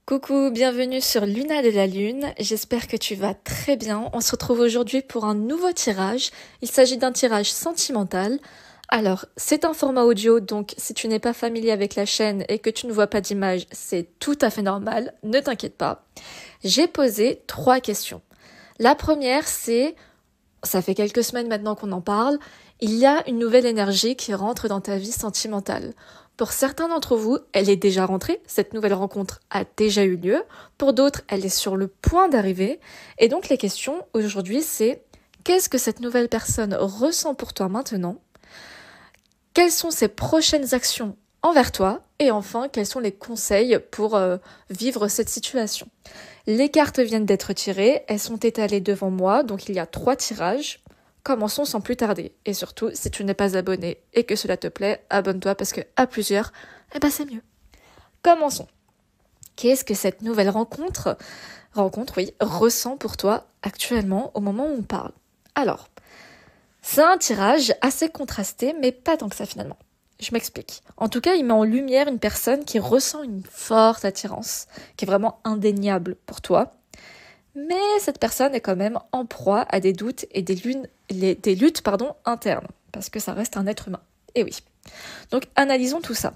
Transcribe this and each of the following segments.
Coucou, bienvenue sur Luna de la Lune, j'espère que tu vas très bien. On se retrouve aujourd'hui pour un nouveau tirage. Il s'agit d'un tirage sentimental. Alors, c'est un format audio, donc si tu n'es pas familier avec la chaîne et que tu ne vois pas d'image, c'est tout à fait normal, ne t'inquiète pas. J'ai posé 3 questions. La première, ça fait quelques semaines maintenant qu'on en parle, il y a une nouvelle énergie qui rentre dans ta vie sentimentale. Pour certains d'entre vous, elle est déjà rentrée, cette nouvelle rencontre a déjà eu lieu. Pour d'autres, elle est sur le point d'arriver. Et donc les questions aujourd'hui, c'est qu'est-ce que cette nouvelle personne ressent pour toi maintenant ? Quelles sont ses prochaines actions envers toi ? Et enfin, quels sont les conseils pour vivre cette situation ? Les cartes viennent d'être tirées, elles sont étalées devant moi, donc il y a 3 tirages. Commençons sans plus tarder. Et surtout, si tu n'es pas abonné et que cela te plaît, abonne-toi parce que à plusieurs, c'est mieux. Commençons. Qu'est-ce que cette nouvelle rencontre, ressent pour toi actuellement au moment où on parle ? Alors, c'est un tirage assez contrasté, mais pas tant que ça finalement. Je m'explique. En tout cas, il met en lumière une personne qui ressent une forte attirance, qui est vraiment indéniable pour toi. Mais cette personne est quand même en proie à des doutes et des luttes internes, parce que ça reste un être humain. Et oui. Donc, analysons tout ça.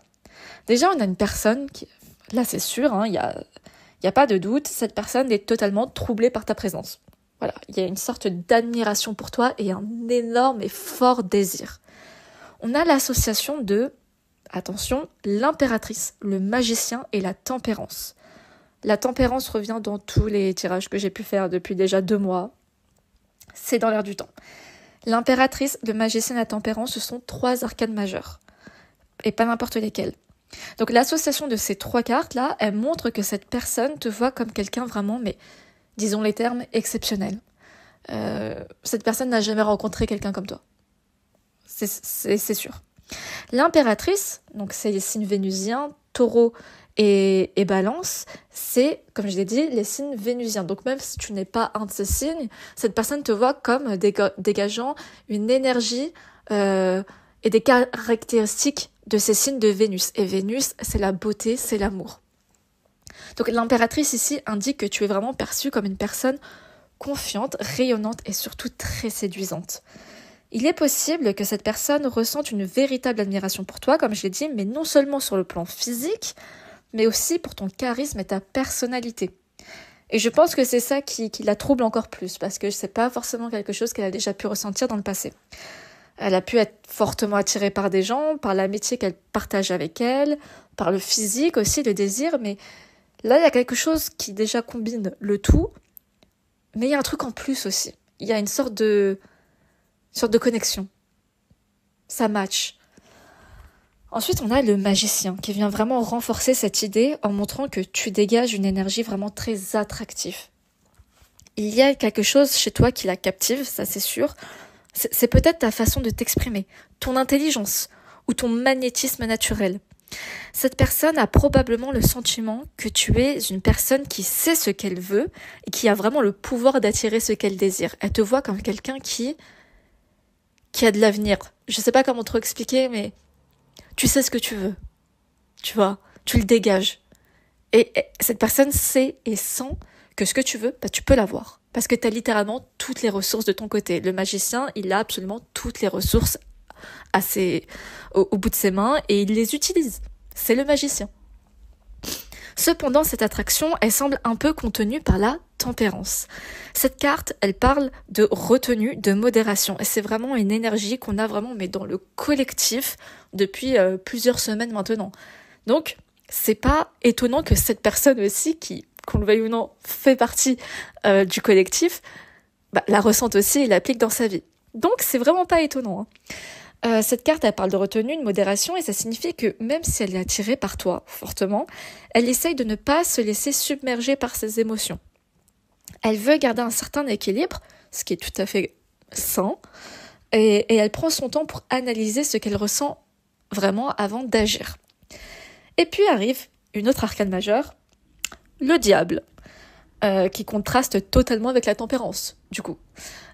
Déjà, on a une personne qui, là c'est sûr, il y a pas de doute, cette personne est totalement troublée par ta présence. Voilà, il y a une sorte d'admiration pour toi et un énorme et fort désir. On a l'association de, attention, l'impératrice, le magicien et la tempérance. La tempérance revient dans tous les tirages que j'ai pu faire depuis déjà 2 mois. C'est dans l'air du temps. L'impératrice, le magicien et la tempérance, ce sont 3 arcanes majeures. Et pas n'importe lesquelles. Donc l'association de ces 3 cartes-là, elle montre que cette personne te voit comme quelqu'un vraiment, mais disons les termes, exceptionnel. Cette personne n'a jamais rencontré quelqu'un comme toi. C'est sûr. L'impératrice, donc c'est les signes vénusiens, taureau et balance, c'est, comme je l'ai dit, les signes vénusiens. Donc même si tu n'es pas un de ces signes, cette personne te voit comme dégageant une énergie et des caractéristiques de ces signes de Vénus. Et Vénus, c'est la beauté, c'est l'amour. Donc l'impératrice ici indique que tu es vraiment perçue comme une personne confiante, rayonnante et surtout très séduisante. Il est possible que cette personne ressente une véritable admiration pour toi, comme je l'ai dit, mais non seulement sur le plan physique, mais aussi pour ton charisme et ta personnalité. Et je pense que c'est ça qui la trouble encore plus, parce que c'est pas forcément quelque chose qu'elle a déjà pu ressentir dans le passé. Elle a pu être fortement attirée par des gens, par l'amitié qu'elle partage avec elle, par le physique aussi, le désir, mais là il y a quelque chose qui déjà combine le tout, mais il y a un truc en plus aussi. Il y a une sorte de connexion. Ça match. Ensuite, on a le magicien qui vient vraiment renforcer cette idée en montrant que tu dégages une énergie vraiment très attractive. Il y a quelque chose chez toi qui la captive, ça c'est sûr. C'est peut-être ta façon de t'exprimer, ton intelligence ou ton magnétisme naturel. Cette personne a probablement le sentiment que tu es une personne qui sait ce qu'elle veut et qui a vraiment le pouvoir d'attirer ce qu'elle désire. Elle te voit comme quelqu'un qui a de l'avenir. Je sais pas comment trop expliquer, mais tu sais ce que tu veux. Tu vois, tu le dégages. Et cette personne sait et sent que ce que tu veux, tu peux l'avoir. Parce que tu as littéralement toutes les ressources de ton côté. Le magicien, il a absolument toutes les ressources au bout de ses mains et il les utilise. C'est le magicien. Cependant, cette attraction, elle semble un peu contenue par la tempérance. Cette carte, elle parle de retenue, de modération. Et c'est vraiment une énergie qu'on a vraiment, mais dans le collectif, depuis plusieurs semaines maintenant. Donc, c'est pas étonnant que cette personne aussi, qui, qu'on le veuille ou non, fait partie du collectif, la ressente aussi et l'applique dans sa vie. Donc, c'est vraiment pas étonnant. Cette carte, elle parle de retenue, de modération, et ça signifie que même si elle est attirée par toi fortement, elle essaye de ne pas se laisser submerger par ses émotions. Elle veut garder un certain équilibre, ce qui est tout à fait sain, et elle prend son temps pour analyser ce qu'elle ressent vraiment avant d'agir. Et puis arrive une autre arcane majeure, le diable. qui contraste totalement avec la tempérance, du coup.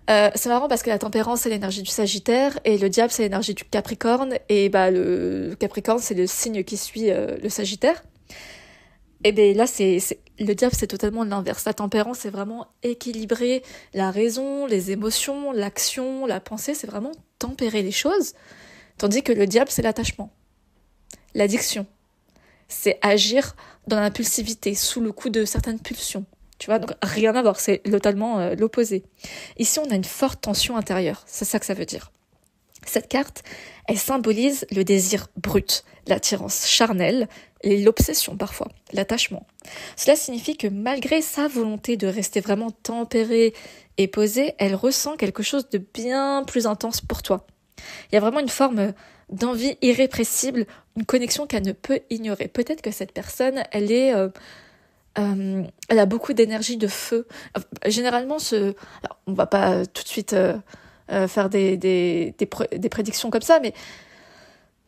C'est marrant parce que la tempérance, c'est l'énergie du Sagittaire, et le diable, c'est l'énergie du Capricorne, et bah le Capricorne, c'est le signe qui suit le Sagittaire. Et bien là, le diable, c'est totalement l'inverse. La tempérance, c'est vraiment équilibrer la raison, les émotions, l'action, la pensée, c'est vraiment tempérer les choses. Tandis que le diable, c'est l'attachement, l'addiction. C'est agir dans l'impulsivité, sous le coup de certaines pulsions. Tu vois, donc rien à voir, c'est totalement l'opposé. Ici, on a une forte tension intérieure, c'est ça que ça veut dire. Cette carte, elle symbolise le désir brut, l'attirance charnelle et l'obsession parfois, l'attachement. Cela signifie que malgré sa volonté de rester vraiment tempérée et posée, elle ressent quelque chose de bien plus intense pour toi. Il y a vraiment une forme d'envie irrépressible, une connexion qu'elle ne peut ignorer. Peut-être que cette personne, elle a beaucoup d'énergie de feu. Généralement, alors, on va pas tout de suite faire des prédictions comme ça, mais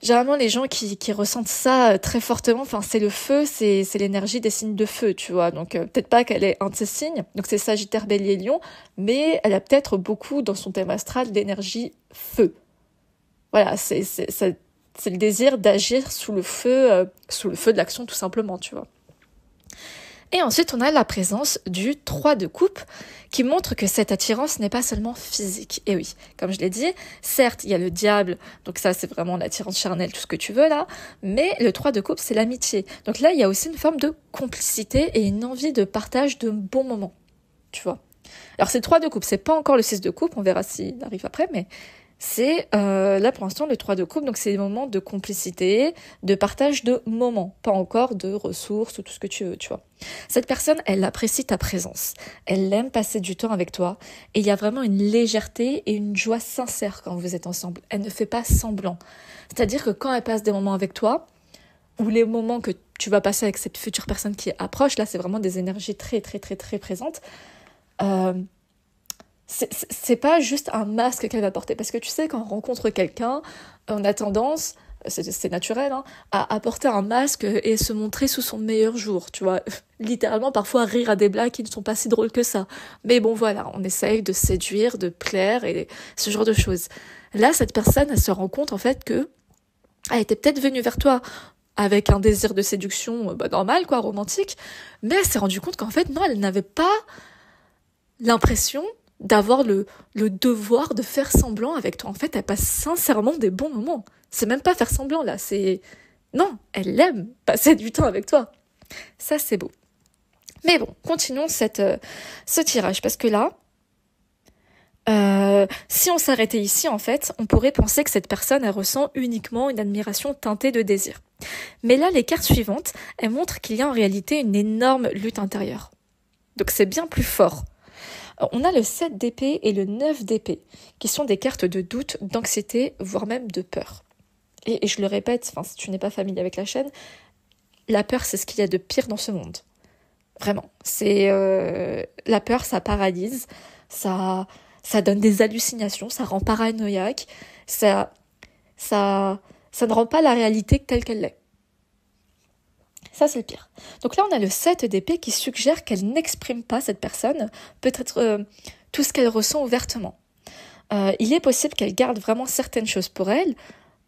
généralement, les gens qui ressentent ça très fortement, enfin, c'est le feu, c'est l'énergie des signes de feu, tu vois. Donc, peut-être pas qu'elle est un de ces signes, donc c'est Sagittaire, Bélier, Lion, mais elle a peut-être beaucoup dans son thème astral d'énergie feu. Voilà, c'est le désir d'agir sous le feu de l'action, tout simplement, tu vois. Et ensuite, on a la présence du 3 de coupe qui montre que cette attirance n'est pas seulement physique. Et oui, comme je l'ai dit, certes, il y a le diable, donc ça c'est vraiment l'attirance charnelle, tout ce que tu veux là, mais le 3 de coupe, c'est l'amitié. Donc là, il y a aussi une forme de complicité et une envie de partage de bons moments, tu vois. Alors c'est le 3 de coupe, c'est pas encore le 6 de coupe, on verra s'il arrive après, mais c'est là pour l'instant le 3 de coupe, donc c'est des moments de complicité, de partage de moments, pas encore de ressources ou tout ce que tu veux, tu vois. Cette personne, elle apprécie ta présence, elle aime passer du temps avec toi, et il y a vraiment une légèreté et une joie sincère quand vous êtes ensemble. Elle ne fait pas semblant. C'est-à-dire que quand elle passe des moments avec toi, ou les moments que tu vas passer avec cette future personne qui approche, là c'est vraiment des énergies très très très très présentes, c'est pas juste un masque qu'elle va porter, parce que tu sais, quand on rencontre quelqu'un, on a tendance, c'est naturel, hein, à porter un masque et se montrer sous son meilleur jour, tu vois, littéralement parfois rire à des blagues qui ne sont pas si drôles que ça, mais bon voilà, on essaye de séduire, de plaire et ce genre de choses. Là, cette personne, elle se rend compte en fait que elle était peut-être venue vers toi avec un désir de séduction normal, quoi, romantique, mais elle s'est rendue compte qu'en fait non, elle n'avait pas l'impression d'avoir le devoir de faire semblant avec toi. En fait, elle passe sincèrement des bons moments. C'est même pas faire semblant, là. Non, elle aime passer du temps avec toi. Ça, c'est beau. Mais bon, continuons ce tirage, parce que là, si on s'arrêtait ici, en fait, on pourrait penser que cette personne, elle ressent uniquement une admiration teintée de désir. Mais là, les cartes suivantes, elles montrent qu'il y a en réalité une énorme lutte intérieure. Donc c'est bien plus fort. On a le 7 d'épée et le 9 d'épée, qui sont des cartes de doute, d'anxiété, voire même de peur. Et je le répète, si tu n'es pas familier avec la chaîne, la peur, c'est ce qu'il y a de pire dans ce monde. Vraiment. La peur, ça paralyse, ça donne des hallucinations, ça rend paranoïaque, ça ne rend pas la réalité telle qu'elle l'est. Ça, c'est le pire. Donc là, on a le 7 d'épée qui suggère qu'elle n'exprime pas, cette personne, peut-être tout ce qu'elle ressent ouvertement. Il est possible qu'elle garde vraiment certaines choses pour elle,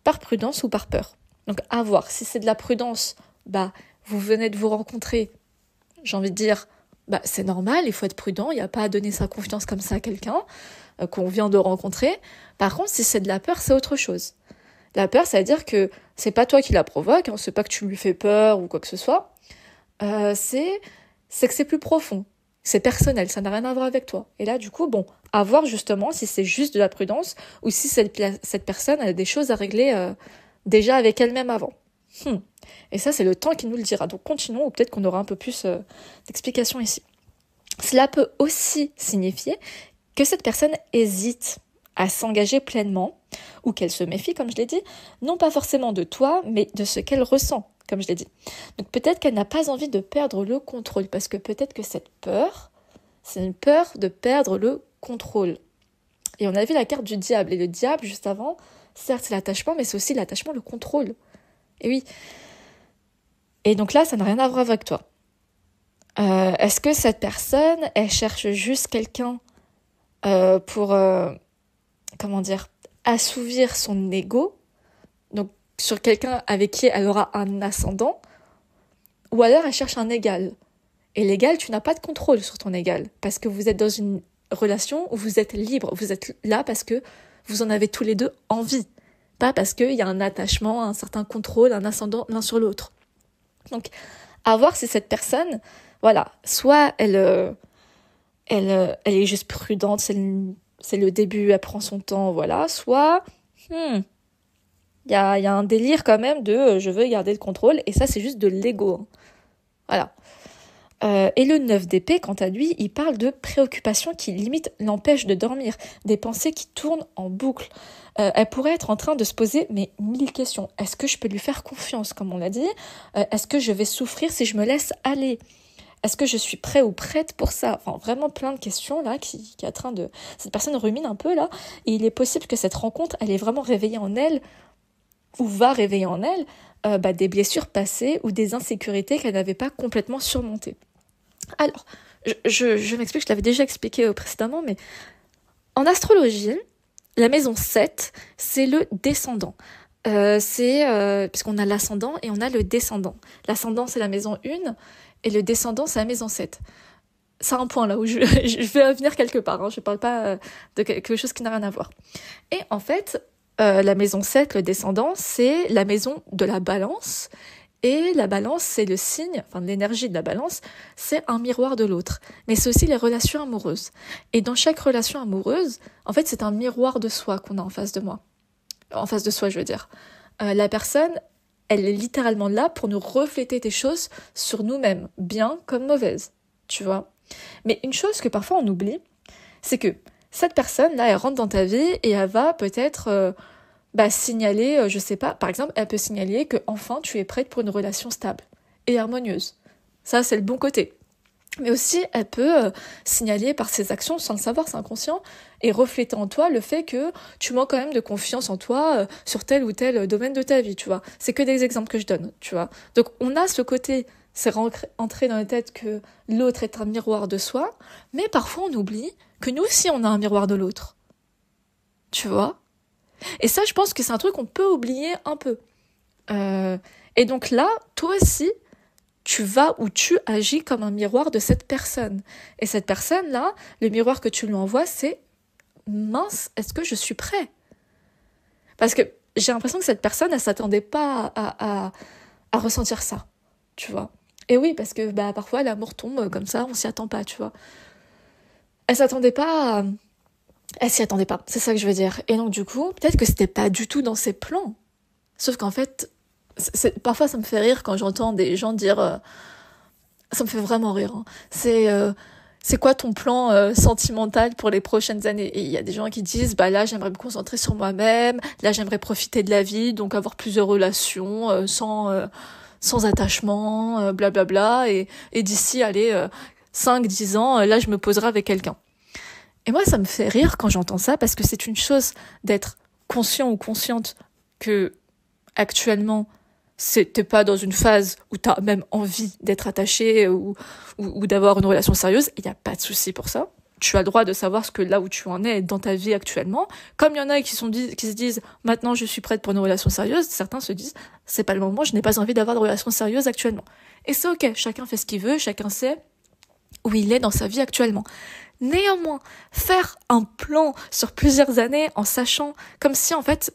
par prudence ou par peur. Donc à voir. Si c'est de la prudence, vous venez de vous rencontrer, j'ai envie de dire, c'est normal, il faut être prudent, il n'y a pas à donner sa confiance comme ça à quelqu'un qu'on vient de rencontrer. Par contre, si c'est de la peur, c'est autre chose. La peur, ça veut dire que c'est pas toi qui la provoque, hein, c'est pas que tu lui fais peur ou quoi que ce soit. C'est que c'est plus profond, c'est personnel, ça n'a rien à voir avec toi. Et là, du coup, à voir justement si c'est juste de la prudence ou si cette personne a des choses à régler déjà avec elle-même avant. Et ça, c'est le temps qui nous le dira. Donc continuons, ou peut-être qu'on aura un peu plus d'explications ici. Cela peut aussi signifier que cette personne hésite à s'engager pleinement, ou qu'elle se méfie, comme je l'ai dit, non pas forcément de toi, mais de ce qu'elle ressent, comme je l'ai dit. Donc peut-être qu'elle n'a pas envie de perdre le contrôle, parce que peut-être que cette peur, c'est une peur de perdre le contrôle. Et on a vu la carte du diable, et le diable, juste avant, certes c'est l'attachement, mais c'est aussi l'attachement, le contrôle. Et oui. Et donc là, ça n'a rien à voir avec toi. Est-ce que cette personne, elle cherche juste quelqu'un pour, comment dire, assouvir son ego, donc sur quelqu'un avec qui elle aura un ascendant, ou alors elle cherche un égal. Et l'égal, tu n'as pas de contrôle sur ton égal, parce que vous êtes dans une relation où vous êtes libre, vous êtes là parce que vous en avez tous les deux envie, pas parce qu'il y a un attachement, un certain contrôle, un ascendant l'un sur l'autre. Donc, à voir si cette personne, voilà, soit elle est juste prudente, c'est le début, elle prend son temps, voilà, soit il y a un délire quand même de je veux garder le contrôle, et ça c'est juste de l'ego. Hein. Voilà. Et le 9 d'épée, quant à lui, il parle de préoccupations qui limite l'empêchent de dormir, des pensées qui tournent en boucle. Elle pourrait être en train de se poser mais 1000 questions. Est-ce que je peux lui faire confiance, comme on l'a dit Est-ce que je vais souffrir si je me laisse aller Est-ce que je suis prêt ou prête pour ça? Enfin, vraiment plein de questions là qui est en train de... Cette personne rumine un peu là, et il est possible que cette rencontre, elle ait vraiment réveillé en elle, ou va réveiller en elle, des blessures passées ou des insécurités qu'elle n'avait pas complètement surmontées. Alors, je m'explique, je l'avais déjà expliqué précédemment, mais en astrologie, la maison 7, c'est le descendant. Puisqu'on a l'ascendant et on a le descendant. L'ascendant, c'est la maison 1, et le descendant, c'est la maison 7. C'est un point là où je vais venir quelque part, hein, je ne parle pas de quelque chose qui n'a rien à voir. Et en fait, la maison 7, le descendant, c'est la maison de la balance. Et la balance, c'est le signe, enfin l'énergie de la balance, c'est un miroir de l'autre. Mais c'est aussi les relations amoureuses. Et dans chaque relation amoureuse, en fait, c'est un miroir de soi qu'on a en face de moi. En face de soi, je veux dire. La personne, elle est littéralement là pour nous refléter des choses sur nous-mêmes, bien comme mauvaises, tu vois. Mais une chose que parfois on oublie, c'est que cette personne-là, elle rentre dans ta vie et elle va peut-être... signaler, je sais pas, par exemple, elle peut signaler que enfin tu es prête pour une relation stable et harmonieuse. Ça, c'est le bon côté. Mais aussi, elle peut signaler par ses actions, sans le savoir, c'est inconscient, et refléter en toi le fait que tu manques quand même de confiance en toi sur tel ou tel domaine de ta vie, tu vois. C'est que des exemples que je donne, tu vois. Donc, on a ce côté, c'est entrer dans la tête que l'autre est un miroir de soi, mais parfois on oublie que nous aussi, on a un miroir de l'autre. Tu vois ? Et ça, je pense que c'est un truc qu'on peut oublier un peu. Et donc là, toi aussi, tu vas ou tu agis comme un miroir de cette personne. Et cette personne-là, le miroir que tu lui envoies, c'est « mince, est-ce que je suis prêt ?» Parce que j'ai l'impression que cette personne, elle s'attendait pas à ressentir ça, tu vois. Et oui, parce que parfois, l'amour tombe comme ça, on s'y attend pas, tu vois. Elle s'attendait pas à... Elle s'y attendait pas, c'est ça que je veux dire. Et donc du coup, peut-être que c'était pas du tout dans ses plans. Sauf qu'en fait, parfois ça me fait rire quand j'entends des gens dire... ça me fait vraiment rire. Hein. C'est quoi ton plan sentimental pour les prochaines années? Et il y a des gens qui disent, là j'aimerais me concentrer sur moi-même, là j'aimerais profiter de la vie, donc avoir plusieurs relations sans attachement, blablabla. Et d'ici, allez, 5-10 ans, là je me poserai avec quelqu'un. Et moi, ça me fait rire quand j'entends ça, parce que c'est une chose d'être conscient ou consciente que, actuellement, t'es pas dans une phase où t'as même envie d'être attaché ou d'avoir une relation sérieuse. Il n'y a pas de souci pour ça. Tu as le droit de savoir ce que là où tu en es dans ta vie actuellement. Comme il y en a qui se disent, maintenant je suis prête pour une relation sérieuse, certains se disent, c'est pas le moment, je n'ai pas envie d'avoir de relation sérieuse actuellement. Et c'est ok, chacun fait ce qu'il veut, chacun sait où il est dans sa vie actuellement. Néanmoins, faire un plan sur plusieurs années en sachant, comme si en fait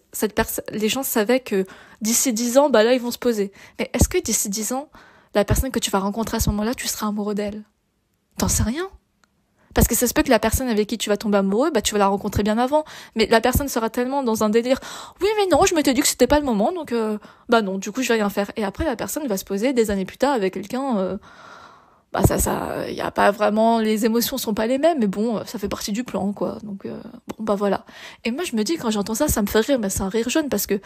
les gens savaient que d'ici 10 ans, là ils vont se poser. Mais est-ce que d'ici 10 ans, la personne que tu vas rencontrer à ce moment-là, tu seras amoureux d'elle? T'en sais rien. Parce que ça se peut que la personne avec qui tu vas tomber amoureux, tu vas la rencontrer bien avant. Mais la personne sera tellement dans un délire, oui mais non, je m'étais dit que c'était pas le moment, donc non, du coup je vais rien faire. Et après la personne va se poser des années plus tard avec quelqu'un... ça, y a pas vraiment, les émotions sont pas les mêmes, mais bon, ça fait partie du plan, quoi. Donc, voilà. Et moi, je me dis, quand j'entends ça, ça me fait rire, mais c'est un rire jaune, parce que,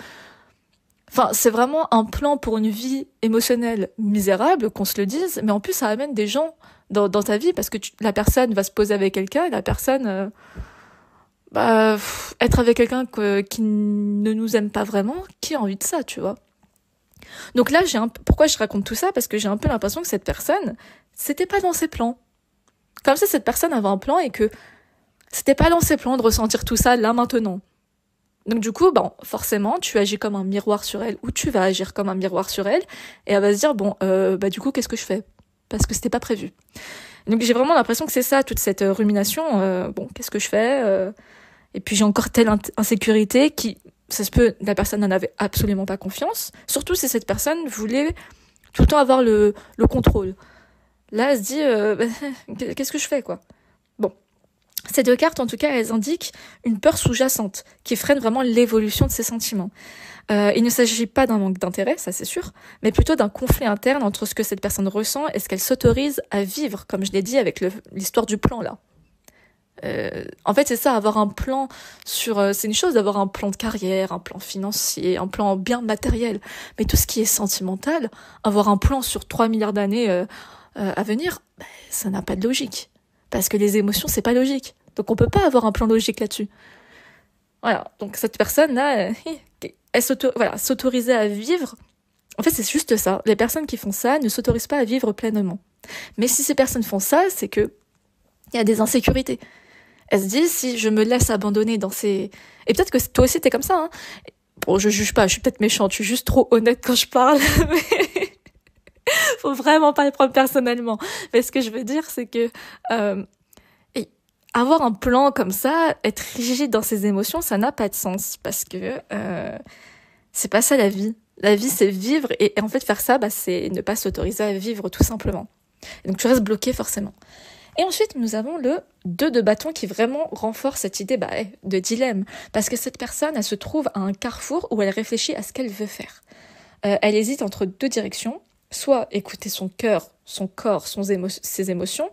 c'est vraiment un plan pour une vie émotionnelle misérable, qu'on se le dise, mais en plus, ça amène des gens dans ta vie, parce que la personne va se poser avec quelqu'un, et la personne, être avec quelqu'un qui ne nous aime pas vraiment, qui a envie de ça, tu vois. Donc là, pourquoi je raconte tout ça? Parce que j'ai un peu l'impression que cette personne, c'était pas dans ses plans. Comme si cette personne avait un plan et que c'était pas dans ses plans de ressentir tout ça là maintenant. Donc du coup, forcément, tu agis comme un miroir sur elle, ou tu vas agir comme un miroir sur elle, et elle va se dire, du coup, qu'est-ce que je fais? Parce que c'était pas prévu. Donc j'ai vraiment l'impression que c'est ça, toute cette rumination, qu'est-ce que je fais? Et puis j'ai encore telle insécurité qui, ça se peut, la personne n'en avait absolument pas confiance, surtout si cette personne voulait tout le temps avoir le contrôle. Là, elle se dit, qu'est-ce que je fais, quoi? Bon. Ces deux cartes, en tout cas, elles indiquent une peur sous-jacente qui freine vraiment l'évolution de ses sentiments. Il ne s'agit pas d'un manque d'intérêt, ça c'est sûr, mais plutôt d'un conflit interne entre ce que cette personne ressent et ce qu'elle s'autorise à vivre, comme je l'ai dit avec l'histoire du plan là. En fait, c'est ça, avoir un plan c'est une chose d'avoir un plan de carrière, un plan financier, un plan bien matériel, mais tout ce qui est sentimental, avoir un plan sur 3 milliards d'années à venir, ça n'a pas de logique. Parce que les émotions, c'est pas logique. Donc on peut pas avoir un plan logique là-dessus. Voilà, donc cette personne-là, elle s'autorisait à vivre. En fait, c'est juste ça. Les personnes qui font ça ne s'autorisent pas à vivre pleinement. Mais si ces personnes font ça, c'est que il y a des insécurités. Elles se disent, si je me laisse abandonner dans ces... Et peut-être que toi aussi, t'es comme ça, hein. Bon, je juge pas, je suis peut-être méchante, je suis juste trop honnête quand je parle, mais... Faut vraiment pas le prendre personnellement. Mais ce que je veux dire, c'est que avoir un plan comme ça, être rigide dans ses émotions, ça n'a pas de sens parce que c'est pas ça la vie. La vie, c'est vivre et en fait faire ça, c'est ne pas s'autoriser à vivre tout simplement. Et donc tu restes bloqué forcément. Et ensuite, nous avons le 2 de bâton qui vraiment renforce cette idée de dilemme. Parce que cette personne, elle se trouve à un carrefour où elle réfléchit à ce qu'elle veut faire. Elle hésite entre 2 directions. Soit écouter son cœur, son corps, ses émotions,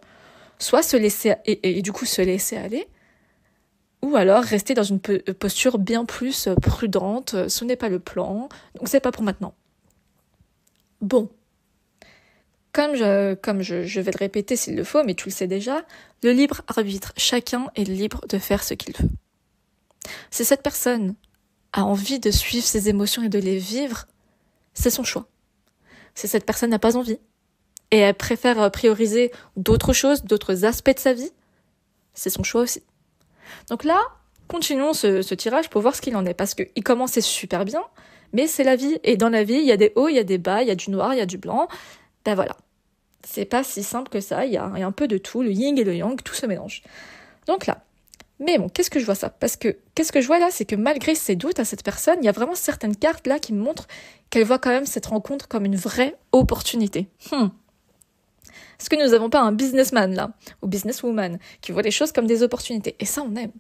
soit se laisser et du coup se laisser aller, ou alors rester dans une posture bien plus prudente. Ce n'est pas le plan, donc c'est pas pour maintenant. Bon, comme je vais le répéter s'il le faut, mais tu le sais déjà, le libre arbitre, chacun est libre de faire ce qu'il veut. Si cette personne a envie de suivre ses émotions et de les vivre, c'est son choix. Si cette personne n'a pas envie, et elle préfère prioriser d'autres choses, d'autres aspects de sa vie, c'est son choix aussi. Donc là, continuons ce tirage pour voir ce qu'il en est, parce qu'il commençait super bien, mais c'est la vie, et dans la vie, il y a des hauts, il y a des bas, il y a du noir, il y a du blanc, voilà. C'est pas si simple que ça, il y a un peu de tout, le yin et le yang, tout se mélange. Donc là, mais bon, qu'est-ce que je vois ça? Parce que, qu'est-ce que je vois là, c'est que malgré ses doutes à cette personne, il y a vraiment certaines cartes là qui me montrent qu'elle voit quand même cette rencontre comme une vraie opportunité. Est-ce que nous n'avons pas un businessman là, ou businesswoman, qui voit les choses comme des opportunités? Et ça, on aime.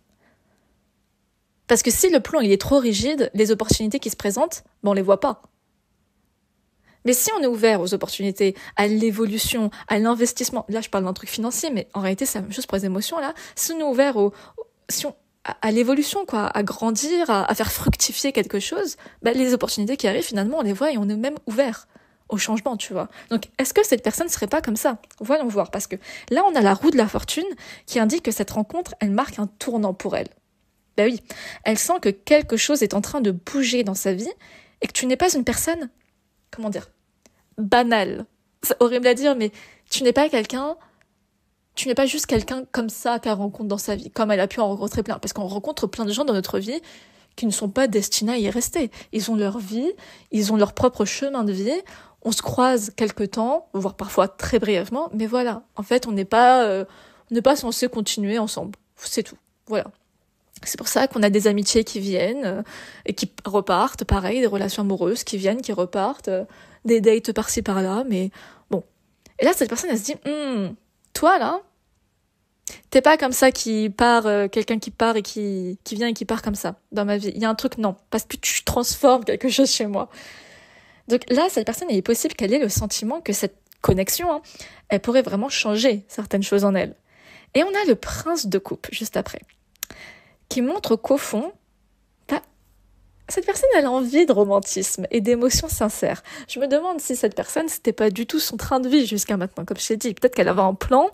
Parce que si le plan il est trop rigide, les opportunités qui se présentent, on les voit pas. Mais si on est ouvert aux opportunités, à l'évolution, à l'investissement, là je parle d'un truc financier, mais en réalité c'est la même chose pour les émotions là, si on est ouvert à l'évolution, quoi, à grandir, à faire fructifier quelque chose, les opportunités qui arrivent finalement on les voit et on est même ouvert au changement, tu vois. Donc est-ce que cette personne ne serait pas comme ça? Voyons voir, parce que là on a la roue de la fortune qui indique que cette rencontre, elle marque un tournant pour elle. Oui, elle sent que quelque chose est en train de bouger dans sa vie et que tu n'es pas une personne, comment dire, banale. C'est horrible à dire, mais tu n'es pas juste quelqu'un comme ça qu'elle rencontre dans sa vie, comme elle a pu en rencontrer plein, parce qu'on rencontre plein de gens dans notre vie qui ne sont pas destinés à y rester. Ils ont leur vie, ils ont leur propre chemin de vie, on se croise quelque temps, voire parfois très brièvement, mais voilà, en fait, on n'est pas censé continuer ensemble, c'est tout, voilà. C'est pour ça qu'on a des amitiés qui viennent et qui repartent, pareil, des relations amoureuses qui viennent, qui repartent, des dates par-ci par-là, mais bon. Et là, cette personne, elle se dit, toi là, t'es pas comme ça qui part, quelqu'un qui part et qui vient et qui part comme ça dans ma vie. Il y a un truc, non, parce que tu transformes quelque chose chez moi. Donc là, cette personne, il est possible qu'elle ait le sentiment que cette connexion, elle pourrait vraiment changer certaines choses en elle. Et on a le prince de coupe juste après, qui montre qu'au fond, cette personne elle a envie de romantisme et d'émotions sincères. Je me demande si cette personne, c'était pas du tout son train de vie jusqu'à maintenant, comme je t'ai dit. Peut-être qu'elle avait un plan,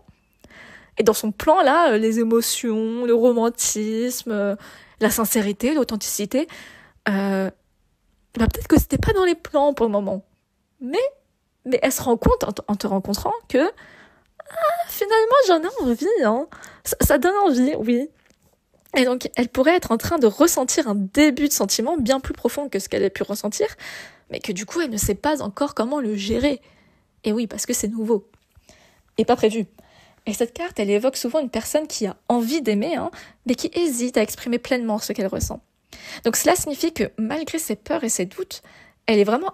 et dans son plan là, les émotions, le romantisme, la sincérité, l'authenticité, peut-être que c'était pas dans les plans pour le moment. Mais elle se rend compte en te rencontrant que finalement j'en ai envie, hein. Ça donne envie, oui. Et donc elle pourrait être en train de ressentir un début de sentiment bien plus profond que ce qu'elle a pu ressentir, mais que du coup elle ne sait pas encore comment le gérer. Et oui, parce que c'est nouveau. Et pas prévu. Et cette carte, elle évoque souvent une personne qui a envie d'aimer, hein, mais qui hésite à exprimer pleinement ce qu'elle ressent. Donc cela signifie que malgré ses peurs et ses doutes, elle est vraiment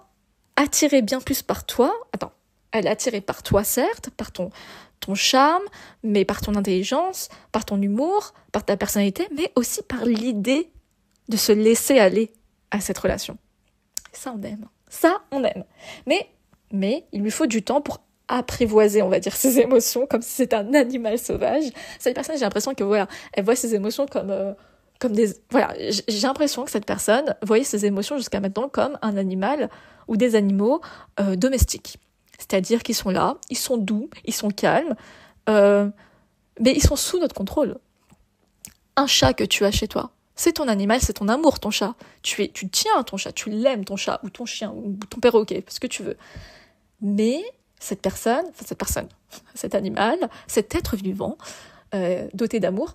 attirée bien plus par toi. Attends, elle est attirée par toi certes, par ton charme, mais par ton intelligence, par ton humour, par ta personnalité, mais aussi par l'idée de se laisser aller à cette relation. Ça, on aime. Ça, on aime. Mais il lui faut du temps pour apprivoiser, on va dire, ses émotions, comme si c'était un animal sauvage. Cette personne, j'ai l'impression que, voilà, elle voit ses émotions comme des... Voilà, j'ai l'impression que cette personne voyait ses émotions jusqu'à maintenant comme un animal ou des animaux domestiques. C'est-à-dire qu'ils sont là, ils sont doux, ils sont calmes, mais ils sont sous notre contrôle. Un chat que tu as chez toi, c'est ton animal, c'est ton amour, ton chat. Tu tiens à ton chat, tu l'aimes, ton chat, ou ton chien, ou ton perroquet, ce que tu veux. Mais cet animal, cet être vivant, doté d'amour,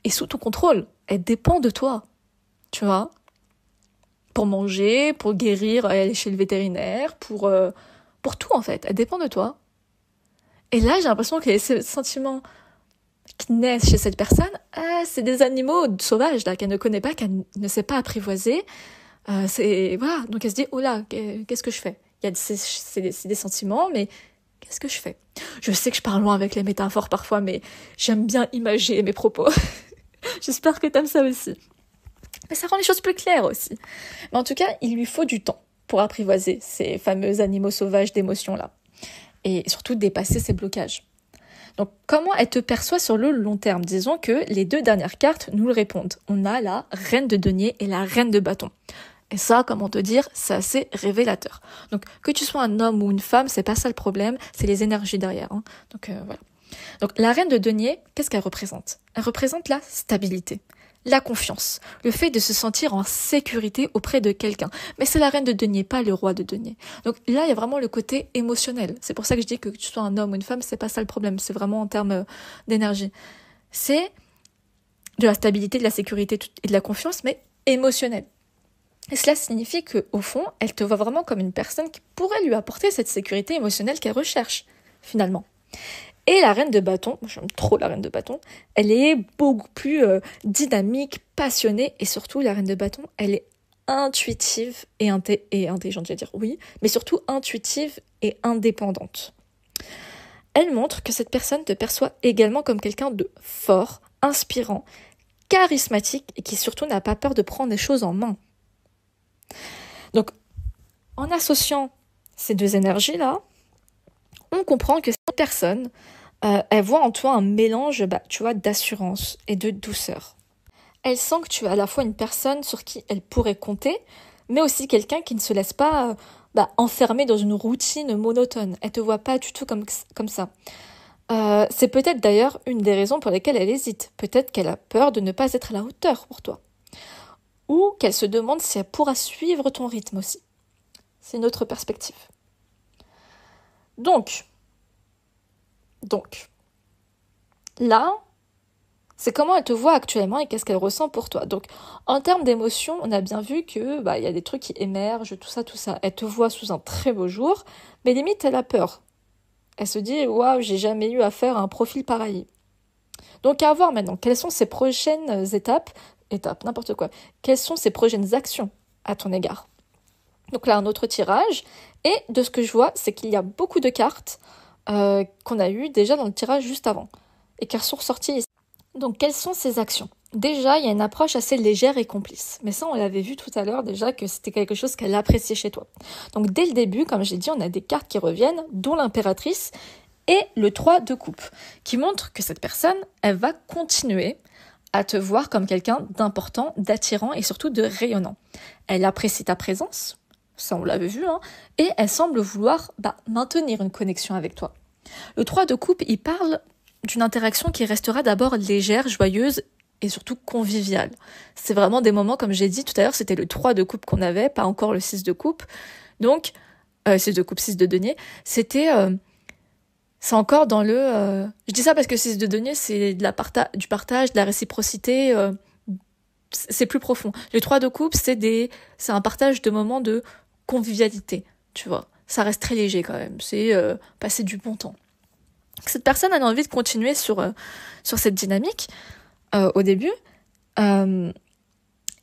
est sous ton contrôle. Elle dépend de toi, tu vois. Pour manger, pour guérir, aller chez le vétérinaire, pour tout en fait. Elle dépend de toi. Et là, j'ai l'impression que ces sentiments qui naissent chez cette personne, c'est des animaux sauvages là qu'elle ne connaît pas, qu'elle ne sait pas apprivoiser. Voilà. Donc elle se dit, oh là, qu'est-ce que je fais? C'est des sentiments, mais qu'est-ce que je fais? Je sais que je parle loin avec les métaphores parfois, mais j'aime bien imager mes propos. J'espère que t'aimes ça aussi. Mais ça rend les choses plus claires aussi. Mais en tout cas, il lui faut du temps pour apprivoiser ces fameux animaux sauvages d'émotions-là. Et surtout dépasser ces blocages. Donc, comment elle te perçoit sur le long terme? Disons que les deux dernières cartes nous le répondent. On a la reine de denier et la reine de bâton. Et ça, comment te dire, c'est assez révélateur. Donc, que tu sois un homme ou une femme, c'est pas ça le problème, c'est les énergies derrière. Hein. Donc, voilà. Donc, la reine de denier, qu'est-ce qu'elle représente? Elle représente la stabilité, la confiance, le fait de se sentir en sécurité auprès de quelqu'un. Mais c'est la reine de denier, pas le roi de denier. Donc là, il y a vraiment le côté émotionnel. C'est pour ça que je dis que tu sois un homme ou une femme, c'est pas ça le problème. C'est vraiment en termes d'énergie. C'est de la stabilité, de la sécurité et de la confiance, mais émotionnelle. Et cela signifie qu'au fond, elle te voit vraiment comme une personne qui pourrait lui apporter cette sécurité émotionnelle qu'elle recherche, finalement. Et la reine de bâton, moi j'aime trop la reine de bâton, elle est beaucoup plus dynamique, passionnée, et surtout la reine de bâton, elle est intuitive et intelligente, je vais dire oui, mais surtout intuitive et indépendante. Elle montre que cette personne te perçoit également comme quelqu'un de fort, inspirant, charismatique, et qui surtout n'a pas peur de prendre les choses en main. Donc, en associant ces deux énergies-là, on comprend que cette personne, elle voit en toi un mélange, tu vois, d'assurance et de douceur. Elle sent que tu es à la fois une personne sur qui elle pourrait compter, mais aussi quelqu'un qui ne se laisse pas enfermer dans une routine monotone. Elle te voit pas du tout comme ça. C'est peut-être d'ailleurs une des raisons pour lesquelles elle hésite. Peut-être qu'elle a peur de ne pas être à la hauteur pour toi. Ou qu'elle se demande si elle pourra suivre ton rythme aussi. C'est une autre perspective. Donc, là, c'est comment elle te voit actuellement et qu'est-ce qu'elle ressent pour toi. Donc, en termes d'émotions, on a bien vu que y a des trucs qui émergent, tout ça. Elle te voit sous un très beau jour, mais limite, elle a peur. Elle se dit, waouh, j'ai jamais eu affaire à un profil pareil. Donc, à voir maintenant, quelles sont ses prochaines étapes, n'importe quoi. Quelles sont ses prochaines actions à ton égard? Donc là, un autre tirage. Et de ce que je vois, c'est qu'il y a beaucoup de cartes qu'on a eues déjà dans le tirage juste avant et qui sont ressorties ici. Donc, quelles sont ces actions? Déjà, il y a une approche assez légère et complice. Mais ça, on l'avait vu tout à l'heure déjà que c'était quelque chose qu'elle appréciait chez toi. Donc, dès le début, comme j'ai dit, on a des cartes qui reviennent, dont l'impératrice et le 3 de coupe, qui montrent que cette personne, elle va continuer à te voir comme quelqu'un d'important, d'attirant et surtout de rayonnant. Elle apprécie ta présence, ça on l'avait vu, et elle semble vouloir maintenir une connexion avec toi. Le 3 de coupe, il parle d'une interaction qui restera d'abord légère, joyeuse et surtout conviviale. C'est vraiment des moments, comme j'ai dit tout à l'heure, c'était le 3 de coupe qu'on avait, pas encore le 6 de coupe. Donc, 6 de coupe, 6 de denier, c'était C'est encore dans je dis ça parce que 6 de denier, c'est du partage, de la réciprocité, c'est plus profond. Les 3 de coupe, c'est un partage de moments de convivialité, tu vois. Ça reste très léger quand même, c'est passer du bon temps. Cette personne a envie de continuer sur cette dynamique au début. Voilà,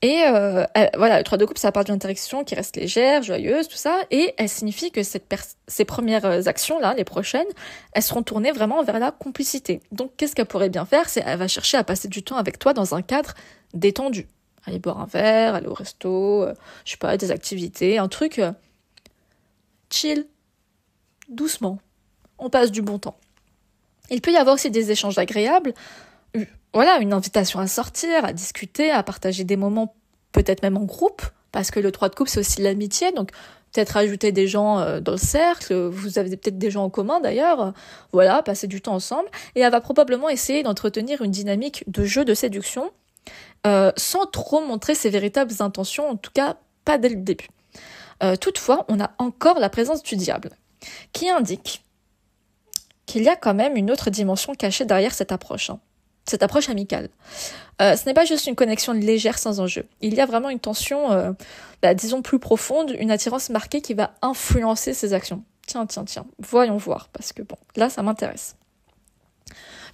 le 3 de coupe, ça part d'une interaction qui reste légère, joyeuse, tout ça, et elle signifie que ces premières actions-là, les prochaines, elles seront tournées vraiment vers la complicité. Donc, qu'est-ce qu'elle pourrait bien faire? C'est elle va chercher à passer du temps avec toi dans un cadre détendu. Aller boire un verre, aller au resto, je sais pas, des activités, un truc chill, doucement. On passe du bon temps. Il peut y avoir aussi des échanges agréables, voilà, une invitation à sortir, à discuter, à partager des moments, peut-être même en groupe, parce que le 3 de coupe, c'est aussi l'amitié, donc peut-être ajouter des gens dans le cercle, vous avez peut-être des gens en commun d'ailleurs, voilà, passer du temps ensemble, et elle va probablement essayer d'entretenir une dynamique de jeu de séduction, sans trop montrer ses véritables intentions, en tout cas pas dès le début. Toutefois, on a encore la présence du diable, qui indique qu'il y a quand même une autre dimension cachée derrière cette approche amicale. Ce n'est pas juste une connexion légère sans enjeu. Il y a vraiment une tension, disons plus profonde, une attirance marquée qui va influencer ses actions. Tiens, voyons voir, parce que bon, là, ça m'intéresse.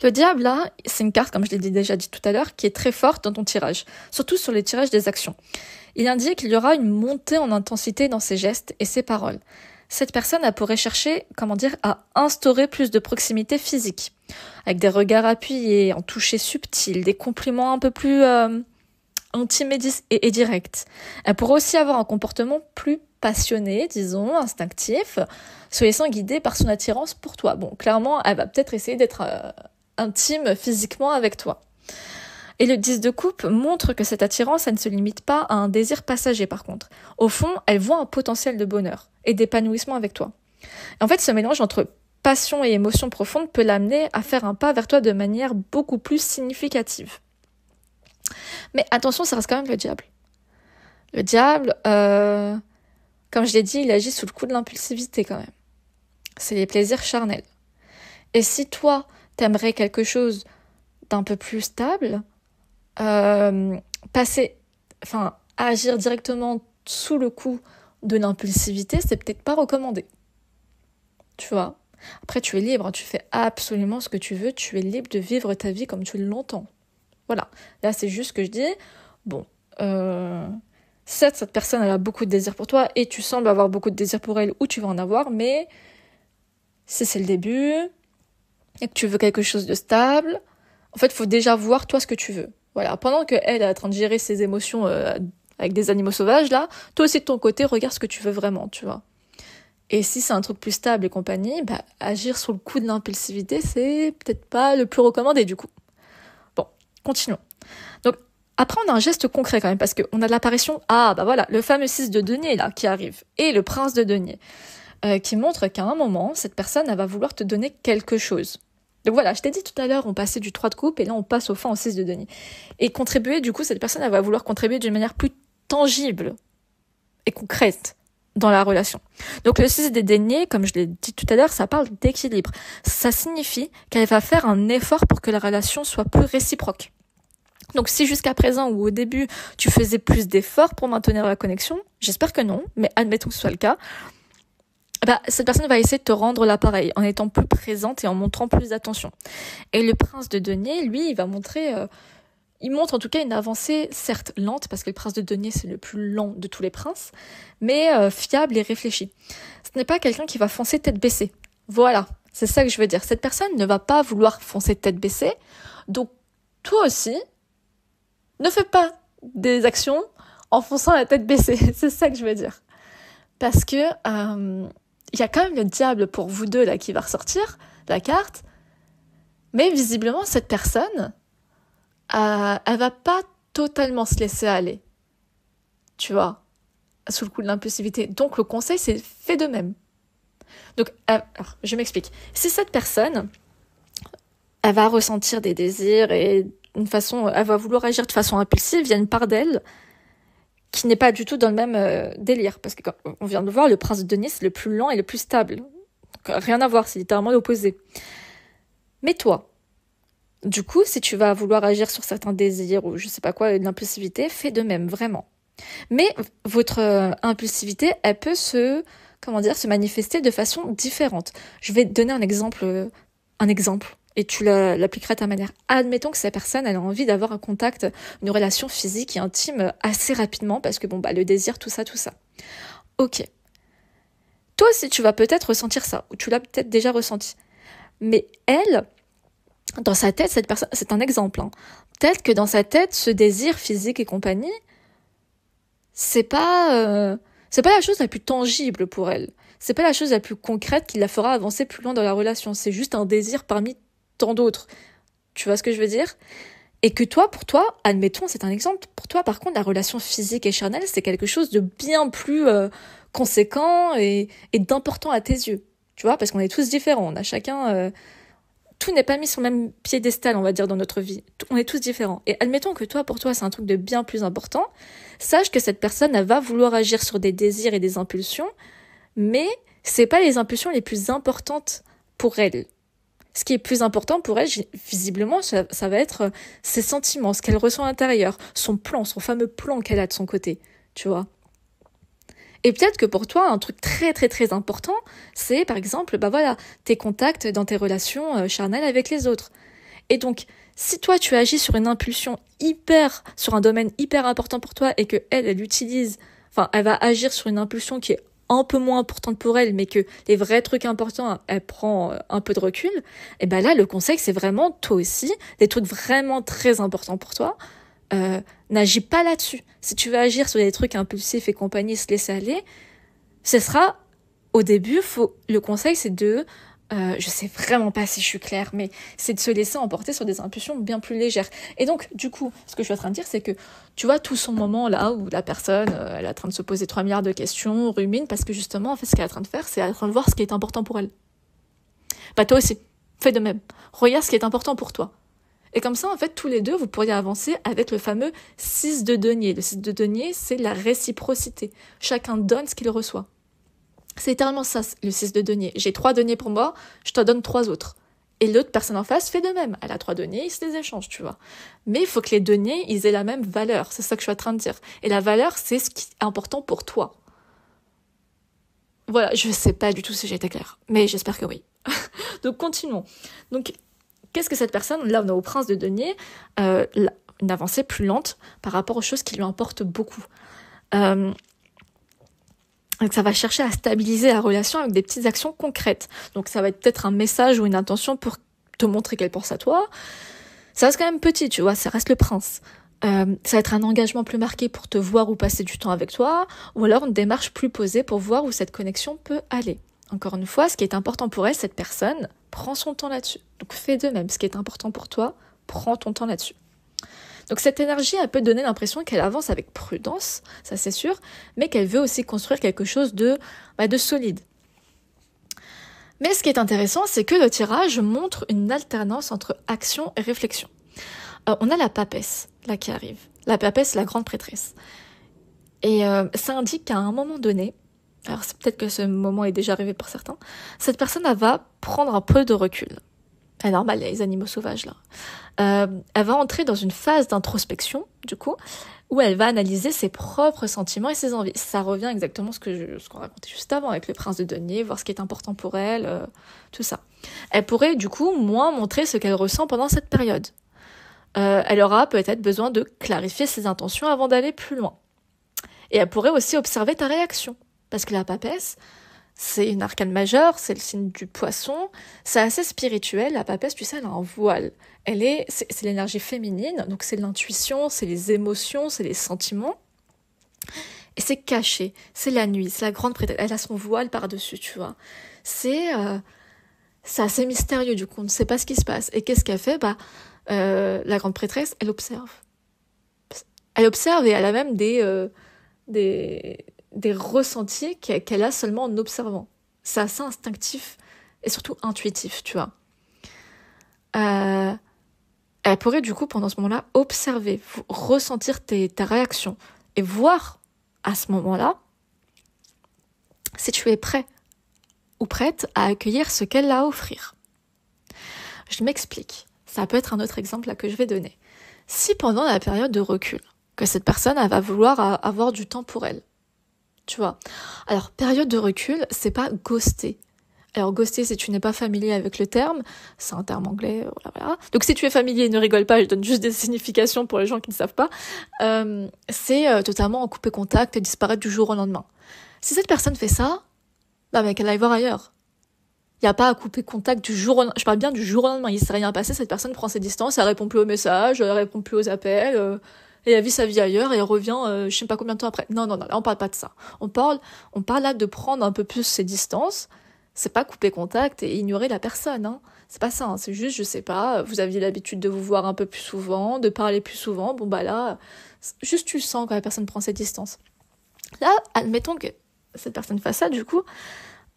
Le diable, là, c'est une carte, comme je l'ai déjà dit tout à l'heure, qui est très forte dans ton tirage, surtout sur les tirages des actions. Il indique qu'il y aura une montée en intensité dans ses gestes et ses paroles. Cette personne, elle pourrait chercher, à instaurer plus de proximité physique, avec des regards appuyés, un toucher subtil, des compliments un peu plus intimes et directs. Elle pourrait aussi avoir un comportement plus passionné, disons, instinctif, se laissant guider par son attirance pour toi. Bon, clairement, elle va peut-être essayer d'être intime physiquement avec toi. Et le 10 de coupe montre que cette attirance, elle ne se limite pas à un désir passager par contre. Au fond, elle voit un potentiel de bonheur et d'épanouissement avec toi. Et en fait, ce mélange entre passion et émotion profonde peut l'amener à faire un pas vers toi de manière beaucoup plus significative. Mais attention, ça reste quand même le diable. Le diable, comme je l'ai dit, il agit sous le coup de l'impulsivité quand même. C'est les plaisirs charnels. Et si toi, t'aimerais quelque chose d'un peu plus stable, agir directement sous le coup de l'impulsivité, c'est peut-être pas recommandé. Tu vois. Après, tu es libre, tu fais absolument ce que tu veux, tu es libre de vivre ta vie comme tu l'entends. Voilà. Là, c'est juste ce que je dis. Bon, certes, cette personne, elle a beaucoup de désir pour toi et tu sembles avoir beaucoup de désir pour elle ou tu vas en avoir, mais si c'est le début et que tu veux quelque chose de stable, en fait, il faut déjà voir toi ce que tu veux. Voilà. Pendant qu'elle est en train de gérer ses émotions avec des animaux sauvages, là, toi aussi de ton côté, regarde ce que tu veux vraiment, tu vois. Et si c'est un truc plus stable et compagnie, agir sous le coup de l'impulsivité, c'est peut-être pas le plus recommandé du coup. Bon, continuons. Donc, après, on a un geste concret quand même, parce qu'on a de l'apparition, le fameux 6 de denier là qui arrive, et le prince de denier, qui montre qu'à un moment, cette personne, elle va vouloir te donner quelque chose. Donc voilà, je t'ai dit tout à l'heure, on passait du 3 de coupe, et là on passe au fin au 6 de denier. Et contribuer, du coup, cette personne, elle va vouloir contribuer d'une manière plus tangible et concrète dans la relation. Donc le 6 des deniers, comme je l'ai dit tout à l'heure, ça parle d'équilibre. Ça signifie qu'elle va faire un effort pour que la relation soit plus réciproque. Donc si jusqu'à présent ou au début, tu faisais plus d'efforts pour maintenir la connexion, j'espère que non, mais admettons que ce soit le cas, cette personne va essayer de te rendre l'appareil en étant plus présente et en montrant plus d'attention. Et le prince de denier, lui, il va montrer... il montre en tout cas une avancée, certes lente, parce que le prince de denier, c'est le plus lent de tous les princes, mais fiable et réfléchi. Ce n'est pas quelqu'un qui va foncer tête baissée. Voilà, c'est ça que je veux dire. Cette personne ne va pas vouloir foncer tête baissée, donc toi aussi, ne fais pas des actions en fonçant la tête baissée. C'est ça que je veux dire. Parce que y a quand même le diable pour vous deux là qui va ressortir, la carte, mais visiblement cette personne... elle va pas totalement se laisser aller, tu vois, sous le coup de l'impulsivité. Donc le conseil, c'est fait de même. Donc, alors, je m'explique. Si cette personne, elle va ressentir des désirs et elle va vouloir agir de façon impulsive, il y a une part d'elle qui n'est pas du tout dans le même délire. Parce que, comme on vient de voir, le prince de denier, c'est le plus lent et le plus stable. Rien à voir, c'est littéralement l'opposé. Mais toi, du coup, si tu vas vouloir agir sur certains désirs ou je sais pas quoi, de l'impulsivité, fais de même, vraiment. Mais votre impulsivité, elle peut se manifester de façon différente. Je vais te donner un exemple, et tu l'appliqueras à ta manière. Admettons que cette personne, elle a envie d'avoir un contact, une relation physique et intime assez rapidement, parce que le désir, tout ça. Ok. Toi aussi, tu vas peut-être ressentir ça, ou tu l'as peut-être déjà ressenti. Mais elle, dans sa tête, cette personne, c'est un exemple, hein. Peut-être que dans sa tête, ce désir physique et compagnie, c'est pas la chose la plus tangible pour elle. C'est pas la chose la plus concrète qui la fera avancer plus loin dans la relation. C'est juste un désir parmi tant d'autres. Tu vois ce que je veux dire? Et que toi, pour toi, admettons, c'est un exemple, pour toi, par contre, la relation physique et charnelle, c'est quelque chose de bien plus conséquent et d'important à tes yeux. Tu vois, parce qu'on est tous différents. On a chacun... tout n'est pas mis sur le même piédestal, on va dire, dans notre vie. On est tous différents. Et admettons que toi, pour toi, c'est un truc de bien plus important. Sache que cette personne, elle va vouloir agir sur des désirs et des impulsions, mais c'est pas les impulsions les plus importantes pour elle. Ce qui est plus important pour elle, visiblement, ça va être ses sentiments, ce qu'elle ressent à l'intérieur, son fameux plan qu'elle a de son côté, tu vois. Et peut-être que pour toi, un truc très très très important, c'est par exemple, tes contacts dans tes relations charnelles avec les autres. Et donc, si toi tu agis sur une impulsion sur un domaine hyper important pour toi et que elle utilise, elle va agir sur une impulsion qui est un peu moins importante pour elle, mais que les vrais trucs importants, elle prend un peu de recul, et ben là, le conseil, c'est vraiment, toi aussi, des trucs vraiment très importants pour toi, n'agis pas là-dessus. Si tu veux agir sur des trucs impulsifs et compagnie, se laisser aller, ce sera, au début, le conseil, c'est je sais vraiment pas si je suis claire, mais c'est de se laisser emporter sur des impulsions bien plus légères. Et donc, du coup, ce que je suis en train de dire, c'est que, tu vois, tout son moment là où la personne, elle est en train de se poser 3 milliards de questions, rumine, parce que justement, en fait, ce qu'elle est en train de faire, c'est elle est en train de voir ce qui est important pour elle. Bah, toi aussi, fais de même. Regarde ce qui est important pour toi. Et comme ça, en fait, tous les deux, vous pourriez avancer avec le fameux 6 de denier. Le 6 de denier, c'est la réciprocité. Chacun donne ce qu'il reçoit. C'est littéralement ça, le 6 de denier. J'ai 3 deniers pour moi, je t'en donne 3 autres. Et l'autre personne en face fait de même. Elle a 3 deniers, ils se les échangent, tu vois. Mais il faut que les deniers, ils aient la même valeur. C'est ça que je suis en train de dire. Et la valeur, c'est ce qui est important pour toi. Voilà, je sais pas du tout si j'ai été claire. Mais j'espère que oui. Donc, continuons. Donc, qu'est-ce que cette personne, là on est au prince de denier, une avancée plus lente par rapport aux choses qui lui importent beaucoup. Donc ça va chercher à stabiliser la relation avec des petites actions concrètes. Donc ça va être peut-être un message ou une intention pour te montrer qu'elle pense à toi. Ça reste quand même petit, tu vois, ça reste le prince. Ça va être un engagement plus marqué pour te voir ou passer du temps avec toi, ou alors une démarche plus posée pour voir où cette connexion peut aller. Encore une fois, ce qui est important pour elle, cette personne, prend son temps là-dessus. Donc fais de même, ce qui est important pour toi, prends ton temps là-dessus. Donc cette énergie, elle peut donner l'impression qu'elle avance avec prudence, ça c'est sûr, mais qu'elle veut aussi construire quelque chose de solide. Mais ce qui est intéressant, c'est que le tirage montre une alternance entre action et réflexion. On a la papesse, là, qui arrive. La papesse, la grande prêtresse. Et ça indique qu'à un moment donné, alors c'est peut-être que ce moment est déjà arrivé pour certains, cette personne, elle va prendre un peu de recul. C'est normal, les animaux sauvages, là. Elle va entrer dans une phase d'introspection, du coup, où elle va analyser ses propres sentiments et ses envies. Ça revient exactement à ce qu'on racontait juste avant avec le prince de denier, voir ce qui est important pour elle, tout ça. Elle pourrait, du coup, moins montrer ce qu'elle ressent pendant cette période. Elle aura peut-être besoin de clarifier ses intentions avant d'aller plus loin. Et elle pourrait aussi observer ta réaction. Parce que la papesse, c'est une arcane majeure, c'est le signe du poisson, c'est assez spirituel. La papesse, tu sais, elle a un voile. C'est l'énergie féminine, donc c'est l'intuition, c'est les émotions, c'est les sentiments. Et c'est caché, c'est la nuit, c'est la grande prêtresse. Elle a son voile par-dessus, tu vois. C'est assez mystérieux, du coup, on ne sait pas ce qui se passe. Et qu'est-ce qu'elle fait ? La grande prêtresse, elle observe. Elle observe et elle a même des ressentis qu'elle a seulement en observant. C'est assez instinctif et surtout intuitif, tu vois. Elle pourrait du coup, pendant ce moment-là, observer, ressentir ta réaction et voir à ce moment-là si tu es prêt ou prête à accueillir ce qu'elle a à offrir. Je m'explique. Ça peut être un autre exemple là que je vais donner. Si pendant la période de recul, que cette personne elle va vouloir avoir du temps pour elle, tu vois. Alors, période de recul, c'est pas ghoster. Alors, ghoster, si tu n'es pas familier avec le terme, c'est un terme anglais, voilà. Donc, si tu es familier, ne rigole pas, je donne juste des significations pour les gens qui ne savent pas. C'est totalement en couper contact et disparaître du jour au lendemain. Si cette personne fait ça, bah, mais qu'elle aille voir ailleurs. Il n'y a pas à couper contact du jour au lendemain. Je parle bien du jour au lendemain. Il ne s'est rien passé, cette personne prend ses distances, elle répond plus aux messages, elle répond plus aux appels, et elle vit sa vie ailleurs et elle revient je sais pas combien de temps après. Non, là on parle pas de ça. On parle là de prendre un peu plus ses distances. C'est pas couper contact et ignorer la personne, hein. C'est pas ça, hein. C'est juste, je sais pas, vous aviez l'habitude de vous voir un peu plus souvent, de parler plus souvent, bon bah là, juste tu sens quand la personne prend ses distances. Là, admettons que cette personne fasse ça, du coup,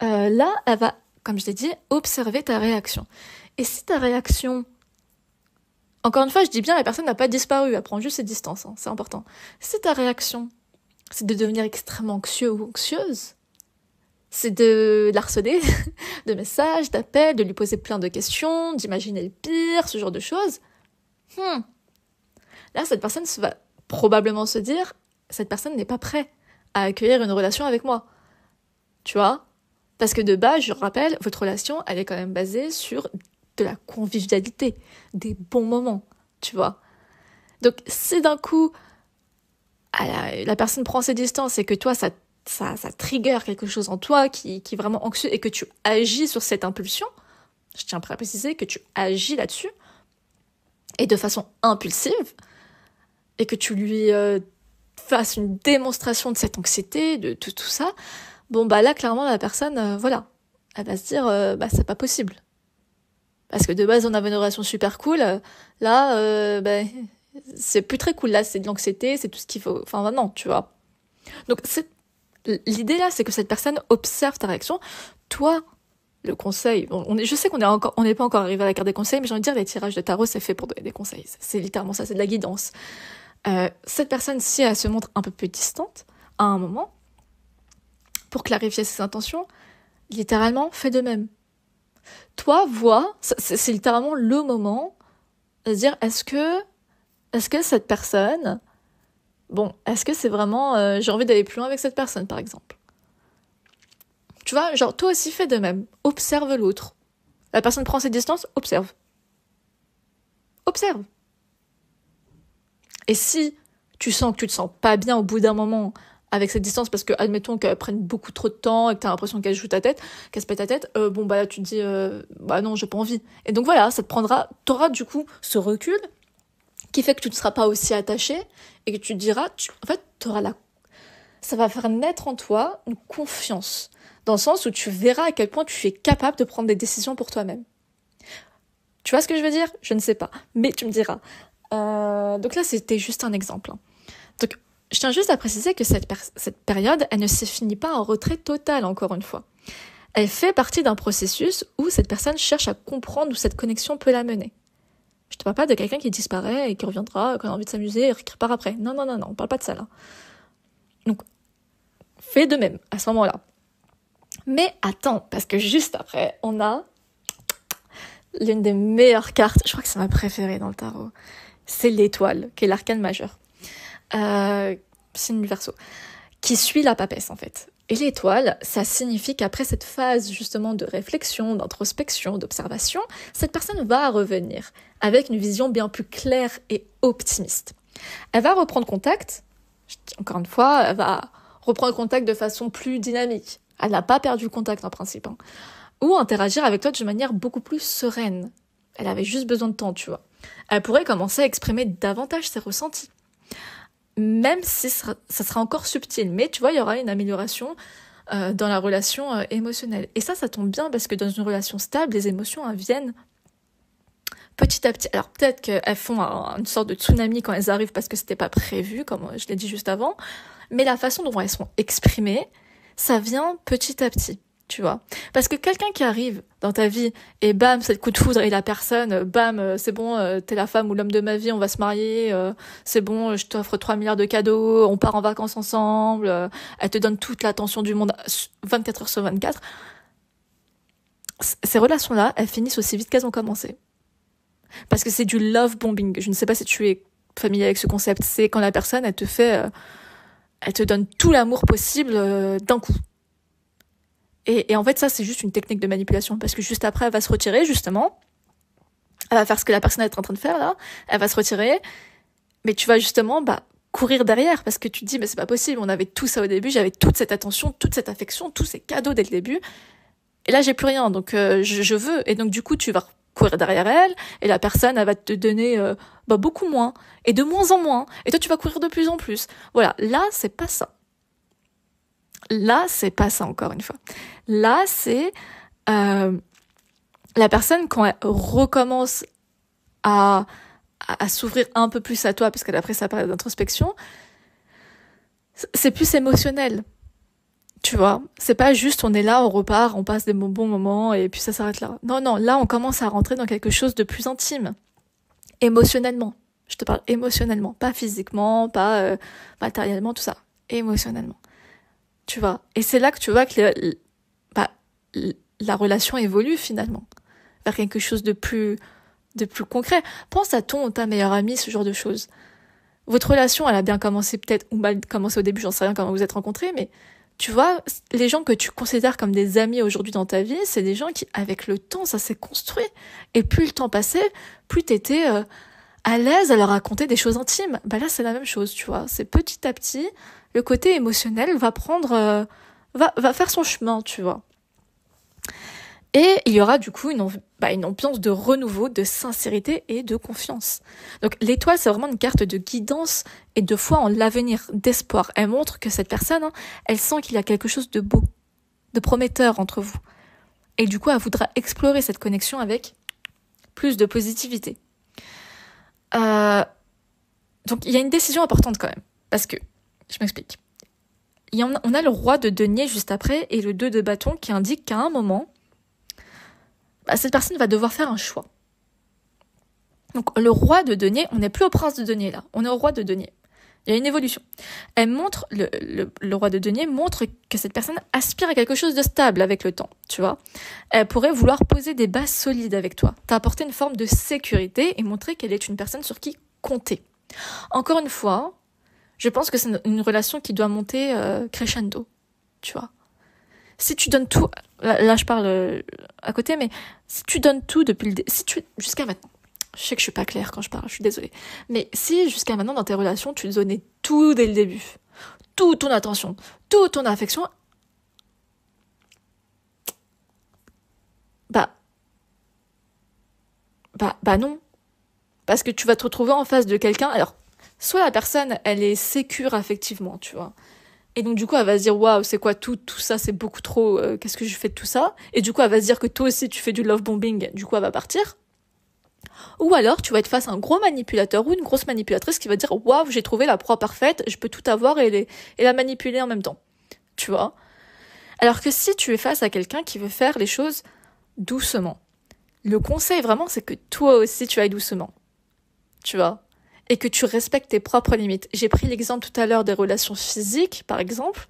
là, elle va, comme je l'ai dit, observer ta réaction. Et si ta réaction... Encore une fois, je dis bien, la personne n'a pas disparu, elle prend juste ses distances, hein, c'est important. Si ta réaction, c'est de devenir extrêmement anxieux ou anxieuse, c'est de l'harceler, de messages, d'appels, de lui poser plein de questions, d'imaginer le pire, ce genre de choses, là, cette personne va probablement se dire, cette personne n'est pas prête à accueillir une relation avec moi. Tu vois ? Parce que de base, je rappelle, votre relation, elle est quand même basée sur de la convivialité, des bons moments, tu vois. Donc, si d'un coup, la personne prend ses distances et que toi, ça trigger quelque chose en toi qui est vraiment anxieux et que tu agis sur cette impulsion, je tiens à préciser que tu agis là-dessus, et de façon impulsive, et que tu lui fasses une démonstration de cette anxiété, de tout ça, bon, bah là, clairement, la personne, voilà, elle va se dire, bah, c'est pas possible. Parce que de base, on avait une relation super cool. Là, c'est plus très cool. Là, c'est de l'anxiété, c'est tout ce qu'il faut. Enfin, non, tu vois. Donc, l'idée là, c'est que cette personne observe ta réaction. Toi, le conseil, je sais qu'on n'est pas encore arrivé à la carte des conseils, mais j'ai envie de dire, les tirages de tarot, c'est fait pour donner des conseils. C'est littéralement ça, c'est de la guidance. Cette personne, si elle se montre un peu plus distante, à un moment, pour clarifier ses intentions, littéralement, fais de même. Toi, vois, c'est littéralement le moment de se dire, est-ce que cette personne, bon, est-ce que c'est vraiment, j'ai envie d'aller plus loin avec cette personne, par exemple. Tu vois, genre, toi aussi fais de même. Observe l'autre. La personne prend ses distances, observe. Observe. Et si tu sens que tu te sens pas bien au bout d'un moment avec cette distance, parce que, admettons qu'elle prenne beaucoup trop de temps et que t'as l'impression qu'elle joue ta tête, qu'elle se pète ta tête, bon, bah là, tu te dis, bah non, j'ai pas envie. Et donc voilà, t'auras du coup ce recul qui fait que tu ne seras pas aussi attaché et que tu te diras, en fait, ça va faire naître en toi une confiance, dans le sens où tu verras à quel point tu es capable de prendre des décisions pour toi-même. Tu vois ce que je veux dire ? Je ne sais pas, mais tu me diras. Donc là, c'était juste un exemple. Donc, je tiens juste à préciser que cette période, elle ne se finit pas en retrait total, encore une fois. Elle fait partie d'un processus où cette personne cherche à comprendre où cette connexion peut la mener. Je te parle pas de quelqu'un qui disparaît et qui reviendra quand on a envie de s'amuser et qui repart après. Non, on parle pas de ça, là. Donc, fais de même, à ce moment-là. Mais attends, parce que juste après, on a l'une des meilleures cartes, je crois que c'est ma préférée dans le tarot, c'est l'étoile, qui est l'arcane majeur. Signe du Verseau, qui suit la papesse en fait. Et l'étoile, ça signifie qu'après cette phase justement de réflexion, d'introspection, d'observation, cette personne va revenir avec une vision bien plus claire et optimiste. Elle va reprendre contact, encore une fois, elle va reprendre contact de façon plus dynamique. Elle n'a pas perdu contact en principe, hein. Ou interagir avec toi de manière beaucoup plus sereine. Elle avait juste besoin de temps, tu vois. Elle pourrait commencer à exprimer davantage ses ressentis. Même si ça sera encore subtil. Mais tu vois, il y aura une amélioration dans la relation émotionnelle. Et ça tombe bien parce que dans une relation stable, les émotions viennent petit à petit. Alors peut-être qu'elles font une sorte de tsunami quand elles arrivent parce que c'était pas prévu, comme je l'ai dit juste avant. Mais la façon dont elles sont exprimées, ça vient petit à petit. Tu vois, parce que quelqu'un qui arrive dans ta vie et bam, c'est le coup de foudre et la personne, bam, c'est bon, t'es la femme ou l'homme de ma vie, on va se marier, c'est bon, je t'offre 3 milliards de cadeaux, on part en vacances ensemble, elle te donne toute l'attention du monde 24 heures sur 24. ces relations-là, elles finissent aussi vite qu'elles ont commencé. Parce que c'est du love bombing. Je ne sais pas si tu es familier avec ce concept. C'est quand la personne, elle te fait, elle te donne tout l'amour possible d'un coup. Et en fait, ça, c'est juste une technique de manipulation. Parce que juste après, elle va se retirer, justement. Elle va faire ce que la personne est en train de faire, là. Elle va se retirer. Mais tu vas justement, courir derrière. Parce que tu te dis, mais c'est pas possible. On avait tout ça au début. J'avais toute cette attention, toute cette affection, tous ces cadeaux dès le début. Et là, j'ai plus rien. Donc, je veux. Et donc, du coup, tu vas courir derrière elle. Et la personne, elle va te donner beaucoup moins. Et de moins en moins. Et toi, tu vas courir de plus en plus. Voilà. Là, c'est pas ça. Là, c'est pas ça, encore une fois. Là, c'est la personne, quand elle recommence à s'ouvrir un peu plus à toi, parce qu'elle a pris sa période d'introspection, c'est plus émotionnel. Tu vois, c'est pas juste on est là, on repart, on passe des bons moments et puis ça s'arrête là. Non, là, on commence à rentrer dans quelque chose de plus intime. Émotionnellement. Je te parle émotionnellement. Pas physiquement, pas matériellement, tout ça. Émotionnellement. Tu vois. Et c'est là que tu vois que la relation évolue finalement vers quelque chose de plus concret. Pense à ton ou ta meilleure amie, ce genre de choses. Votre relation, elle a bien commencé peut-être, ou mal commencé au début, j'en sais rien comment vous êtes rencontrés, mais tu vois, les gens que tu considères comme des amis aujourd'hui dans ta vie, c'est des gens qui, avec le temps, ça s'est construit. Et plus le temps passait, plus t'étais à l'aise à leur raconter des choses intimes. Là, c'est la même chose, tu vois. C'est petit à petit, le côté émotionnel va prendre, va faire son chemin, tu vois. Et il y aura du coup une ambiance de renouveau, de sincérité et de confiance. Donc l'étoile, c'est vraiment une carte de guidance et de foi en l'avenir, d'espoir. Elle montre que cette personne, elle sent qu'il y a quelque chose de beau, de prometteur entre vous. Et du coup, elle voudra explorer cette connexion avec plus de positivité. Donc il y a une décision importante quand même. Parce que, je m'explique. On a le roi de denier juste après et le 2 de bâton qui indique qu'à un moment, cette personne va devoir faire un choix. Donc le roi de denier, on n'est plus au prince de denier là, on est au roi de denier. Il y a une évolution. Elle montre, le roi de denier montre que cette personne aspire à quelque chose de stable avec le temps, tu vois. Elle pourrait vouloir poser des bases solides avec toi, t'apporter une forme de sécurité et montrer qu'elle est une personne sur qui compter. Encore une fois, je pense que c'est une relation qui doit monter crescendo, tu vois. Si tu donnes tout, là je parle à côté, mais si tu donnes tout jusqu'à maintenant, je sais que je suis pas claire quand je parle, je suis désolée, mais si jusqu'à maintenant dans tes relations tu donnais tout dès le début, toute ton attention, toute ton affection, non, parce que tu vas te retrouver en face de quelqu'un. Alors, soit la personne elle est sécure affectivement, tu vois. Et donc, du coup, elle va se dire, waouh, c'est quoi tout ça, c'est beaucoup trop, qu'est-ce que je fais de tout ça? Et du coup, elle va se dire que toi aussi, tu fais du love bombing, du coup, elle va partir. Ou alors, tu vas être face à un gros manipulateur ou une grosse manipulatrice qui va dire, waouh, j'ai trouvé la proie parfaite, je peux tout avoir et la manipuler en même temps. Tu vois? Alors que si tu es face à quelqu'un qui veut faire les choses doucement, le conseil vraiment, c'est que toi aussi, tu ailles doucement. Tu vois? Et que tu respectes tes propres limites. J'ai pris l'exemple tout à l'heure des relations physiques, par exemple.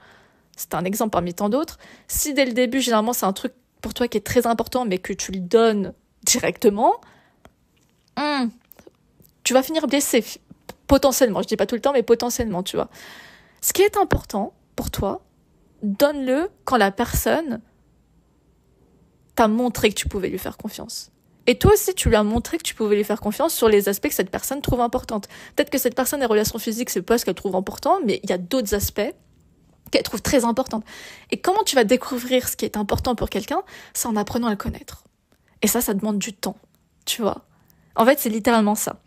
C'est un exemple parmi tant d'autres. Si dès le début, généralement, c'est un truc pour toi qui est très important, mais que tu le donnes directement, tu vas finir blessé, potentiellement. Je dis pas tout le temps, mais potentiellement, tu vois. Ce qui est important pour toi, donne-le quand la personne t'a montré que tu pouvais lui faire confiance. Et toi aussi, tu lui as montré que tu pouvais lui faire confiance sur les aspects que cette personne trouve importantes. Peut-être que cette personne, les relations physiques, c'est pas ce qu'elle trouve important, mais il y a d'autres aspects qu'elle trouve très importantes. Et comment tu vas découvrir ce qui est important pour quelqu'un? C'est en apprenant à le connaître. Et ça demande du temps, tu vois. En fait, c'est littéralement ça.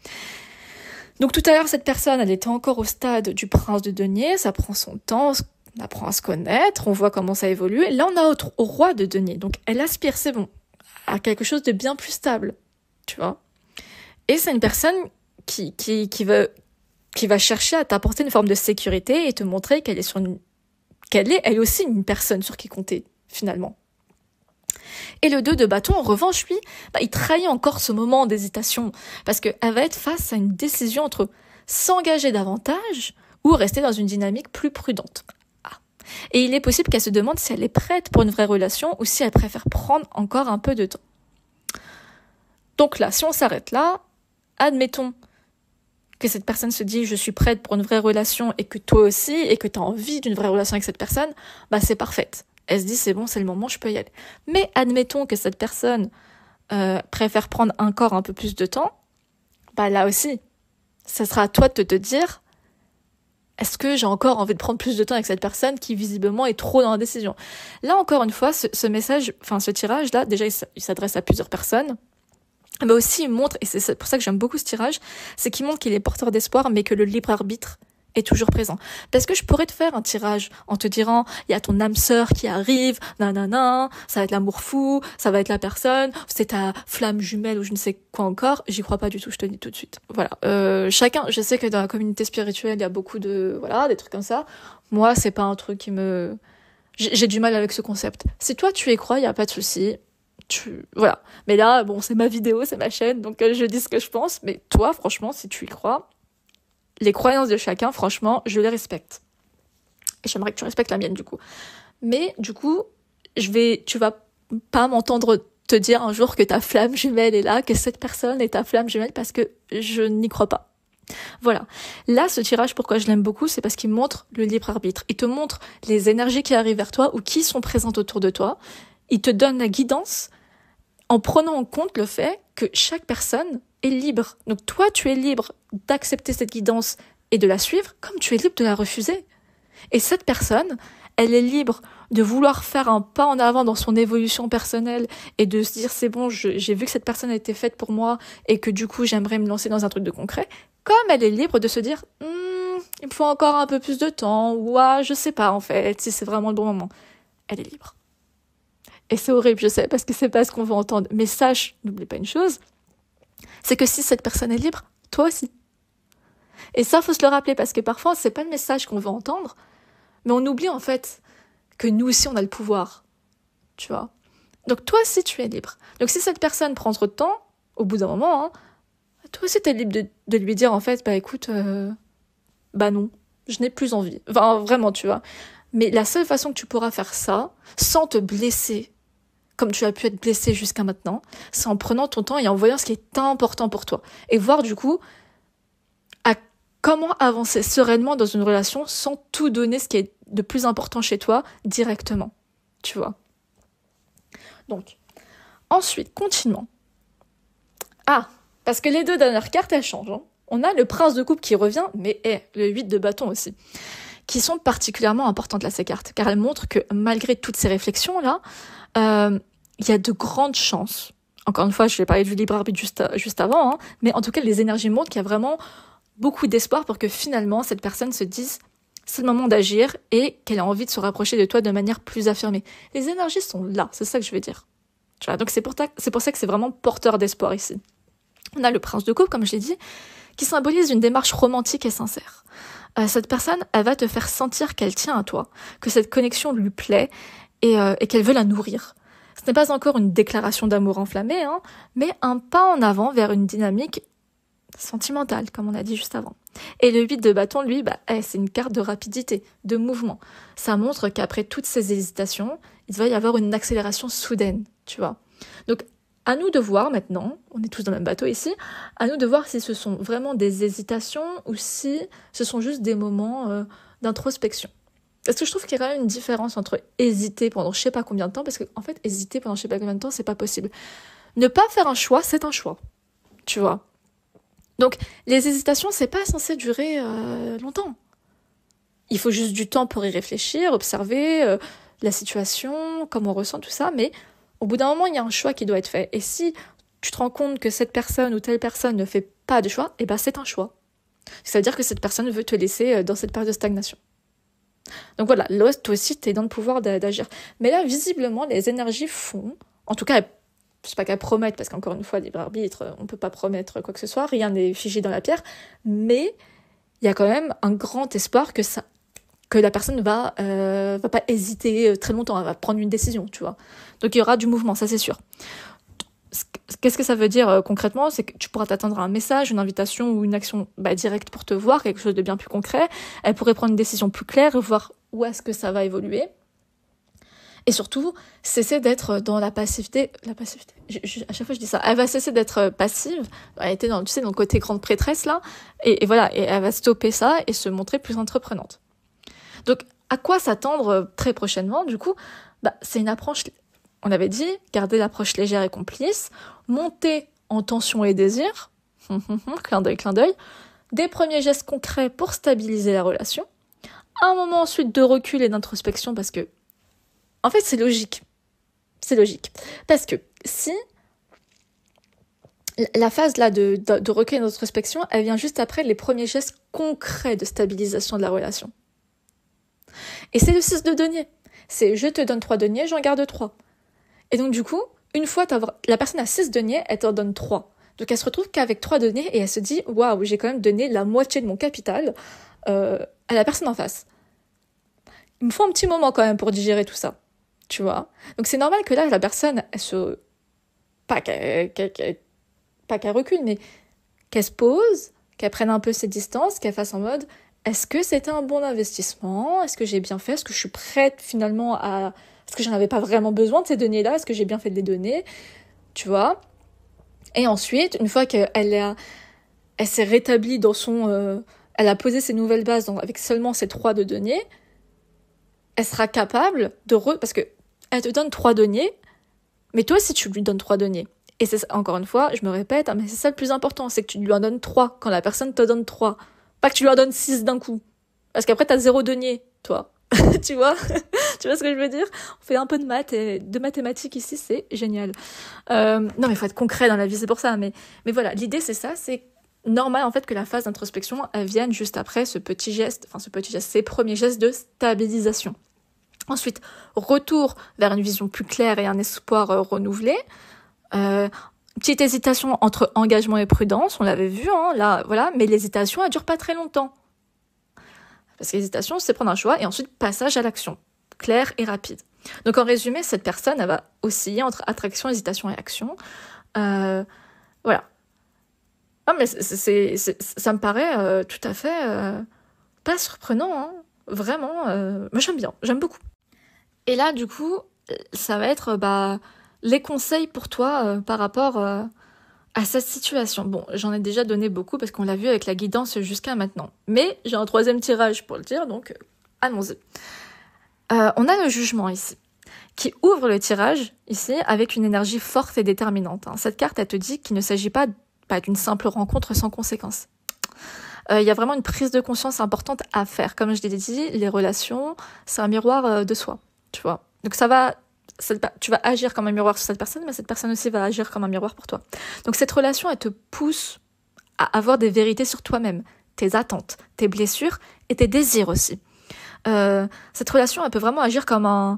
Donc tout à l'heure, cette personne, elle était encore au stade du prince de denier, ça prend son temps, on apprend à se connaître, on voit comment ça évolue. Et là, on a au roi de denier. Donc elle aspire, c'est bon, à quelque chose de bien plus stable, tu vois. Et c'est une personne qui va chercher à t'apporter une forme de sécurité et te montrer qu'elle est elle aussi une personne sur qui compter, finalement. Et le 2 de bâton, en revanche, lui, il trahit encore ce moment d'hésitation, parce qu'elle va être face à une décision entre s'engager davantage ou rester dans une dynamique plus prudente. Et il est possible qu'elle se demande si elle est prête pour une vraie relation ou si elle préfère prendre encore un peu de temps. Donc là, si on s'arrête là, admettons que cette personne se dit « je suis prête pour une vraie relation » et que toi aussi, et que tu as envie d'une vraie relation avec cette personne, c'est parfait. Elle se dit « c'est bon, c'est le moment, je peux y aller ». Mais admettons que cette personne préfère prendre encore un peu plus de temps, là aussi, ça sera à toi de te dire est-ce que j'ai encore envie de prendre plus de temps avec cette personne qui visiblement est trop dans la décision. Là encore une fois, ce message, ce tirage-là, déjà il s'adresse à plusieurs personnes, mais aussi il montre, et c'est pour ça que j'aime beaucoup ce tirage, c'est qu'il montre qu'il est porteur d'espoir, mais que le libre arbitre est toujours présent. Parce que je pourrais te faire un tirage en te disant, il y a ton âme sœur qui arrive, nanana, ça va être l'amour fou, ça va être la personne, c'est ta flamme jumelle ou je ne sais quoi encore. J'y crois pas du tout, je te le dis tout de suite. Voilà. Chacun, je sais que dans la communauté spirituelle, il y a beaucoup de, des trucs comme ça. Moi, c'est pas un truc qui me, j'ai du mal avec ce concept. Si toi tu y crois, il y a pas de souci. Voilà. Mais là, c'est ma vidéo, c'est ma chaîne, donc je dis ce que je pense. Mais toi, franchement, si tu y crois, les croyances de chacun, franchement, je les respecte. Et j'aimerais que tu respectes la mienne, du coup. Mais, du coup, tu vas pas m'entendre te dire un jour que ta flamme jumelle est là, que cette personne est ta flamme jumelle, parce que je n'y crois pas. Voilà. Là, ce tirage, pourquoi je l'aime beaucoup, c'est parce qu'il montre le libre arbitre. Il te montre les énergies qui arrivent vers toi ou qui sont présentes autour de toi. Il te donne la guidance en prenant en compte le fait que chaque personne est libre. Donc toi, tu es libre d'accepter cette guidance et de la suivre, comme tu es libre de la refuser. Et cette personne, elle est libre de vouloir faire un pas en avant dans son évolution personnelle et de se dire c'est bon, j'ai vu que cette personne a été faite pour moi et que du coup j'aimerais me lancer dans un truc de concret, comme elle est libre de se dire il me faut encore un peu plus de temps, ou je sais pas en fait si c'est vraiment le bon moment. Elle est libre. Et c'est horrible, je sais, parce que c'est pas ce qu'on veut entendre. Mais sache, n'oublie pas une chose, c'est que si cette personne est libre, toi aussi. Et ça, faut se le rappeler, parce que parfois, c'est pas le message qu'on veut entendre, mais on oublie en fait que nous aussi, on a le pouvoir. Tu vois. Donc toi aussi, tu es libre. Donc si cette personne prend trop de temps, au bout d'un moment, toi aussi, t'es libre de lui dire, en fait, écoute, non, je n'ai plus envie. Enfin, vraiment, tu vois. Mais la seule façon que tu pourras faire ça, sans te blesser, comme tu as pu être blessé jusqu'à maintenant, c'est en prenant ton temps et en voyant ce qui est important pour toi. Et voir du coup à comment avancer sereinement dans une relation sans tout donner ce qui est de plus important chez toi directement. Tu vois. Donc, ensuite, continuons. Parce que les deux dernières cartes, elles changent. On a le prince de coupe qui revient, mais le 8 de bâton aussi, qui sont particulièrement importantes là, ces cartes, car elles montrent que malgré toutes ces réflexions-là, il y a de grandes chances. Encore une fois, je vais parler du libre arbitre juste avant, mais en tout cas, les énergies montrent qu'il y a vraiment beaucoup d'espoir pour que finalement, cette personne se dise c'est le moment d'agir et qu'elle a envie de se rapprocher de toi de manière plus affirmée. Les énergies sont là, c'est ça que je veux dire. Tu vois, donc c'est pour ça que c'est vraiment porteur d'espoir ici. On a le prince de coupe, comme je l'ai dit, qui symbolise une démarche romantique et sincère. Cette personne, elle va te faire sentir qu'elle tient à toi, que cette connexion lui plaît et qu'elle veut la nourrir. Ce n'est pas encore une déclaration d'amour enflammée, mais un pas en avant vers une dynamique sentimentale, comme on a dit juste avant. Et le 8 de bâton, lui, c'est une carte de rapidité, de mouvement. Ça montre qu'après toutes ces hésitations, il va y avoir une accélération soudaine, tu vois. Donc, à nous de voir maintenant, on est tous dans le même bateau ici, à nous de voir si ce sont vraiment des hésitations ou si ce sont juste des moments d'introspection. Parce que je trouve qu'il y a quand même une différence entre hésiter pendant je sais pas combien de temps, parce qu'en fait, hésiter pendant je sais pas combien de temps, c'est pas possible. Ne pas faire un choix, c'est un choix. Tu vois. Donc, les hésitations, c'est pas censé durer longtemps. Il faut juste du temps pour y réfléchir, observer la situation, comment on ressent tout ça, mais au bout d'un moment, il y a un choix qui doit être fait. Et si tu te rends compte que cette personne ou telle personne ne fait pas de choix, c'est un choix. C'est-à-dire que cette personne veut te laisser dans cette période de stagnation. Donc voilà, là, toi aussi, tu es dans le pouvoir d'agir. Mais là, visiblement, les énergies font, en tout cas, c'est pas qu'elles promettent, parce qu'encore une fois, libre arbitre, on peut pas promettre quoi que ce soit, rien n'est figé dans la pierre, mais il y a quand même un grand espoir que la personne va pas hésiter très longtemps, elle va prendre une décision, tu vois. Donc il y aura du mouvement, ça c'est sûr. Qu'est-ce que ça veut dire concrètement ? C'est que tu pourras t'attendre à un message, une invitation ou une action directe pour te voir, quelque chose de bien plus concret. Elle pourrait prendre une décision plus claire, voir où est-ce que ça va évoluer. Et surtout, cesser d'être dans la passivité. La passivité. À chaque fois, je dis ça. Elle va cesser d'être passive. Elle était dans, tu sais, dans le côté grande prêtresse, là. Et voilà. Et elle va stopper ça et se montrer plus entreprenante. Donc, à quoi s'attendre très prochainement? Du coup, c'est une approche, on avait dit, garder l'approche légère et complice, monter en tension et désir. Clin d'œil. Des premiers gestes concrets pour stabiliser la relation. Un moment ensuite de recul et d'introspection parce que en fait, c'est logique. C'est logique. Parce que si la phase là de recul et d'introspection, elle vient juste après les premiers gestes concrets de stabilisation de la relation. Et c'est le 6 de denier. C'est je te donne 3 deniers, j'en garde 3. Et donc du coup, une fois la personne a 6 deniers, elle t'en donne 3. Donc elle se retrouve qu'avec 3 deniers et elle se dit waouh, j'ai quand même donné la moitié de mon capital à la personne en face. Il me faut un petit moment quand même pour digérer tout ça. Tu vois. Donc c'est normal que là, la personne, pas qu'elle recule, mais qu'elle se pose, qu'elle prenne un peu ses distances, qu'elle fasse en mode, est-ce que c'était un bon investissement? Est-ce que j'ai bien fait? Est-ce que je suis prête finalement à... Est-ce que j'en avais pas vraiment besoin de ces données-là? Est-ce que j'ai bien fait de les donner? Tu vois. Et ensuite, une fois qu'elle s'est rétablie dans son... elle a posé ses nouvelles bases avec seulement ces 3 de deniers, elle sera capable parce que elle te donne 3 deniers, mais toi aussi tu lui donnes 3 deniers. Et c'est encore une fois, je me répète, mais c'est ça le plus important, c'est que tu lui en donnes 3 quand la personne te donne 3. Pas que tu lui en donnes 6 d'un coup. Parce qu'après t'as 0 denier, toi. Tu vois? Tu vois ce que je veux dire? On fait un peu de maths et de mathématiques ici, c'est génial. Non mais il faut être concret dans la vie, c'est pour ça. Mais voilà, l'idée c'est ça, c'est normal en fait que la phase d'introspection, elle vienne juste après ces premiers gestes de stabilisation. Ensuite, retour vers une vision plus claire et un espoir renouvelé. Petite hésitation entre engagement et prudence, on l'avait vu, là, voilà, mais l'hésitation, elle dure pas très longtemps. Parce que l'hésitation, c'est prendre un choix et ensuite passage à l'action, clair et rapide. Donc en résumé, cette personne, elle va osciller entre attraction, hésitation et action. Voilà. Ah, mais ça me paraît tout à fait pas surprenant, hein. Vraiment, moi j'aime beaucoup. Et là, du coup, ça va être les conseils pour toi par rapport à cette situation. Bon, j'en ai déjà donné beaucoup parce qu'on l'a vu avec la guidance jusqu'à maintenant. Mais j'ai un 3e tirage pour le dire, donc allons-y. On a le jugement ici, qui ouvre le tirage ici avec une énergie forte et déterminante. Cette carte, elle te dit qu'il ne s'agit pas d'une simple rencontre sans conséquences. Il y a vraiment une prise de conscience importante à faire. Comme je l'ai dit, les relations, c'est un miroir de soi, tu vois. Donc tu vas agir comme un miroir sur cette personne, mais cette personne aussi va agir comme un miroir pour toi. Donc cette relation, elle te pousse à avoir des vérités sur toi-même, tes attentes, tes blessures et tes désirs aussi. Cette relation, elle peut vraiment agir comme un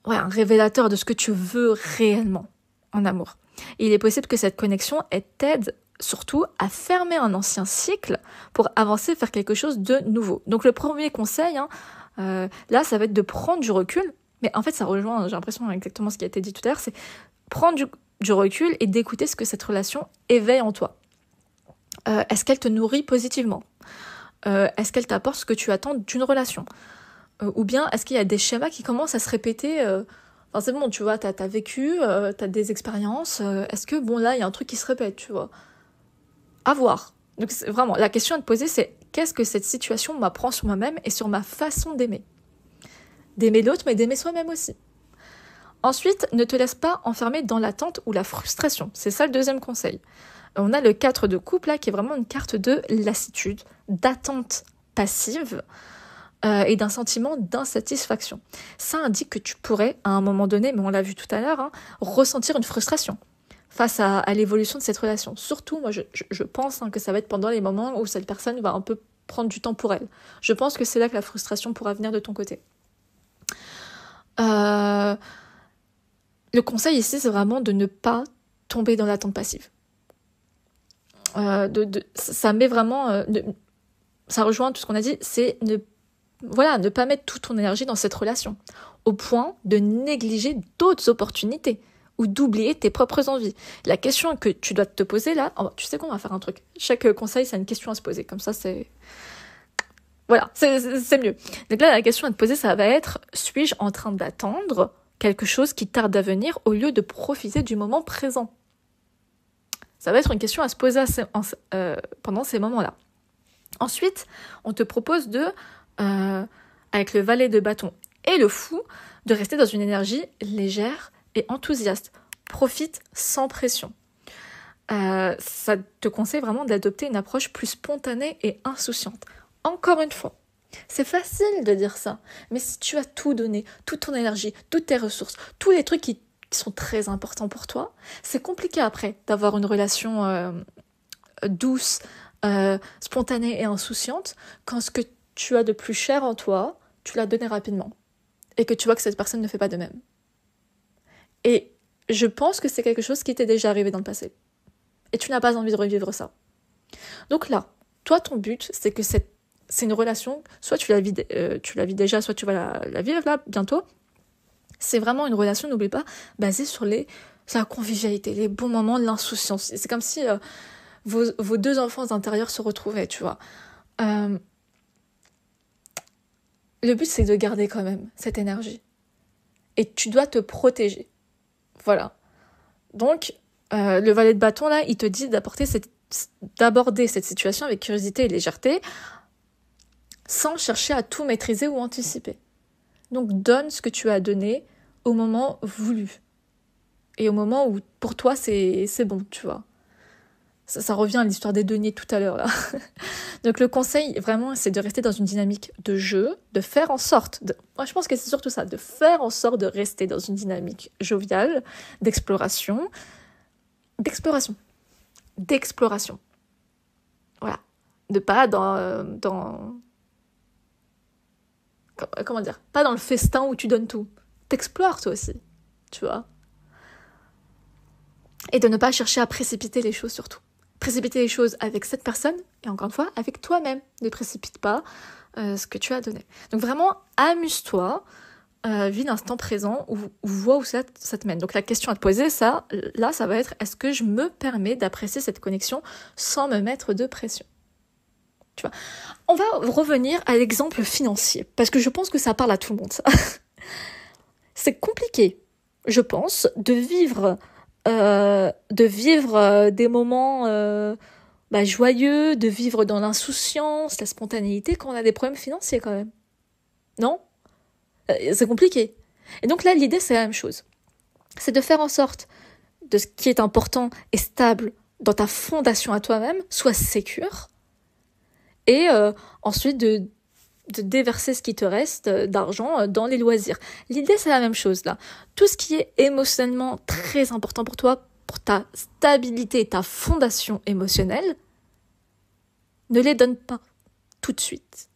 révélateur de ce que tu veux réellement en amour. Et il est possible que cette connexion, elle t'aide surtout à fermer un ancien cycle pour avancer vers quelque chose de nouveau. Donc le premier conseil, là, ça va être de prendre du recul, mais en fait ça rejoint, j'ai l'impression, exactement ce qui a été dit tout à l'heure, c'est prendre du recul et d'écouter ce que cette relation éveille en toi. Est-ce qu'elle te nourrit positivement? Est-ce qu'elle t'apporte ce que tu attends d'une relation? Ou bien est-ce qu'il y a des schémas qui commencent à se répéter c'est bon, tu vois, t'as vécu, t'as des expériences, est-ce que, là, il y a un truc qui se répète, tu vois? À voir. Donc, vraiment, la question à te poser, c'est qu'est-ce que cette situation m'apprend sur moi-même et sur ma façon d'aimer? D'aimer l'autre, mais d'aimer soi-même aussi. Ensuite, ne te laisse pas enfermer dans l'attente ou la frustration. C'est ça le 2e conseil. On a le 4 de coupe, là, qui est vraiment une carte de lassitude, d'attente passive, et d'un sentiment d'insatisfaction. Ça indique que tu pourrais, à un moment donné, mais on l'a vu tout à l'heure, ressentir une frustration face à l'évolution de cette relation. Surtout, moi, je pense que ça va être pendant les moments où cette personne va un peu prendre du temps pour elle. Je pense que c'est là que la frustration pourra venir de ton côté. Le conseil ici, c'est vraiment de ne pas tomber dans l'attente passive. Ça met vraiment... ça rejoint tout ce qu'on a dit, c'est ne pas mettre toute ton énergie dans cette relation, au point de négliger d'autres opportunités ou d'oublier tes propres envies. La question que tu dois te poser là, tu sais qu'on va faire un truc. Chaque conseil, c'est une question à se poser. Comme ça, Voilà, c'est mieux. Donc là, la question à te poser, ça va être, suis-je en train d'attendre quelque chose qui tarde à venir au lieu de profiter du moment présent? Ça va être une question à se poser pendant ces moments-là. Ensuite, on te propose avec le valet de bâton et le fou, de rester dans une énergie légère et enthousiaste. Profite sans pression. Ça te conseille vraiment d'adopter une approche plus spontanée et insouciante. Encore une fois, c'est facile de dire ça, mais si tu as tout donné, toute ton énergie, toutes tes ressources, tous les trucs qui sont très importants pour toi, c'est compliqué après d'avoir une relation douce, spontanée et insouciante quand ce que tu as de plus cher en toi, tu l'as donné rapidement et que tu vois que cette personne ne fait pas de même. Et je pense que c'est quelque chose qui t'est déjà arrivé dans le passé. Et tu n'as pas envie de revivre ça. Donc là, toi, ton but, c'est que c'est une relation, soit tu la vis déjà, soit tu vas la vivre là, bientôt. C'est vraiment une relation, n'oublie pas, basée sur la convivialité, les bons moments, l'insouciance. C'est comme si vos deux enfants intérieurs se retrouvaient, tu vois. Le but, c'est de garder quand même cette énergie. Et tu dois te protéger. Voilà. Donc, le valet de bâton, là, il te dit d'aborder cette situation avec curiosité et légèreté, sans chercher à tout maîtriser ou anticiper. Donc, donne ce que tu as donné au moment voulu. Et au moment où, pour toi, c'est bon, tu vois. Ça revient à l'histoire des deniers tout à l'heure, là. Donc, le conseil, vraiment, c'est de rester dans une dynamique de jeu, de faire en sorte, moi, je pense que c'est surtout ça, de faire en sorte de rester dans une dynamique joviale, d'exploration. Voilà. De pas comment dire, pas dans le festin où tu donnes tout. T'explores toi aussi, tu vois. Et de ne pas chercher à précipiter les choses surtout. Précipiter les choses avec cette personne, et encore une fois, avec toi-même. Ne précipite pas ce que tu as donné. Donc vraiment, amuse-toi, vis l'instant présent, ou vois où ça te mène. Donc la question à te poser, ça va être, est-ce que je me permets d'apprécier cette connexion sans me mettre de pression? Tu vois. On va revenir à l'exemple financier, parce que je pense que ça parle à tout le monde, ça. C'est compliqué, je pense, de vivre des moments joyeux, de vivre dans l'insouciance, la spontanéité quand on a des problèmes financiers quand même. Non ? C'est compliqué. Et donc là, l'idée, c'est la même chose. C'est de faire en sorte de ce qui est important et stable dans ta fondation à toi-même soit sécure, et ensuite de déverser ce qui te reste d'argent dans les loisirs. L'idée, c'est la même chose là. Tout ce qui est émotionnellement très important pour toi, pour ta stabilité, ta fondation émotionnelle, ne les donne pas tout de suite.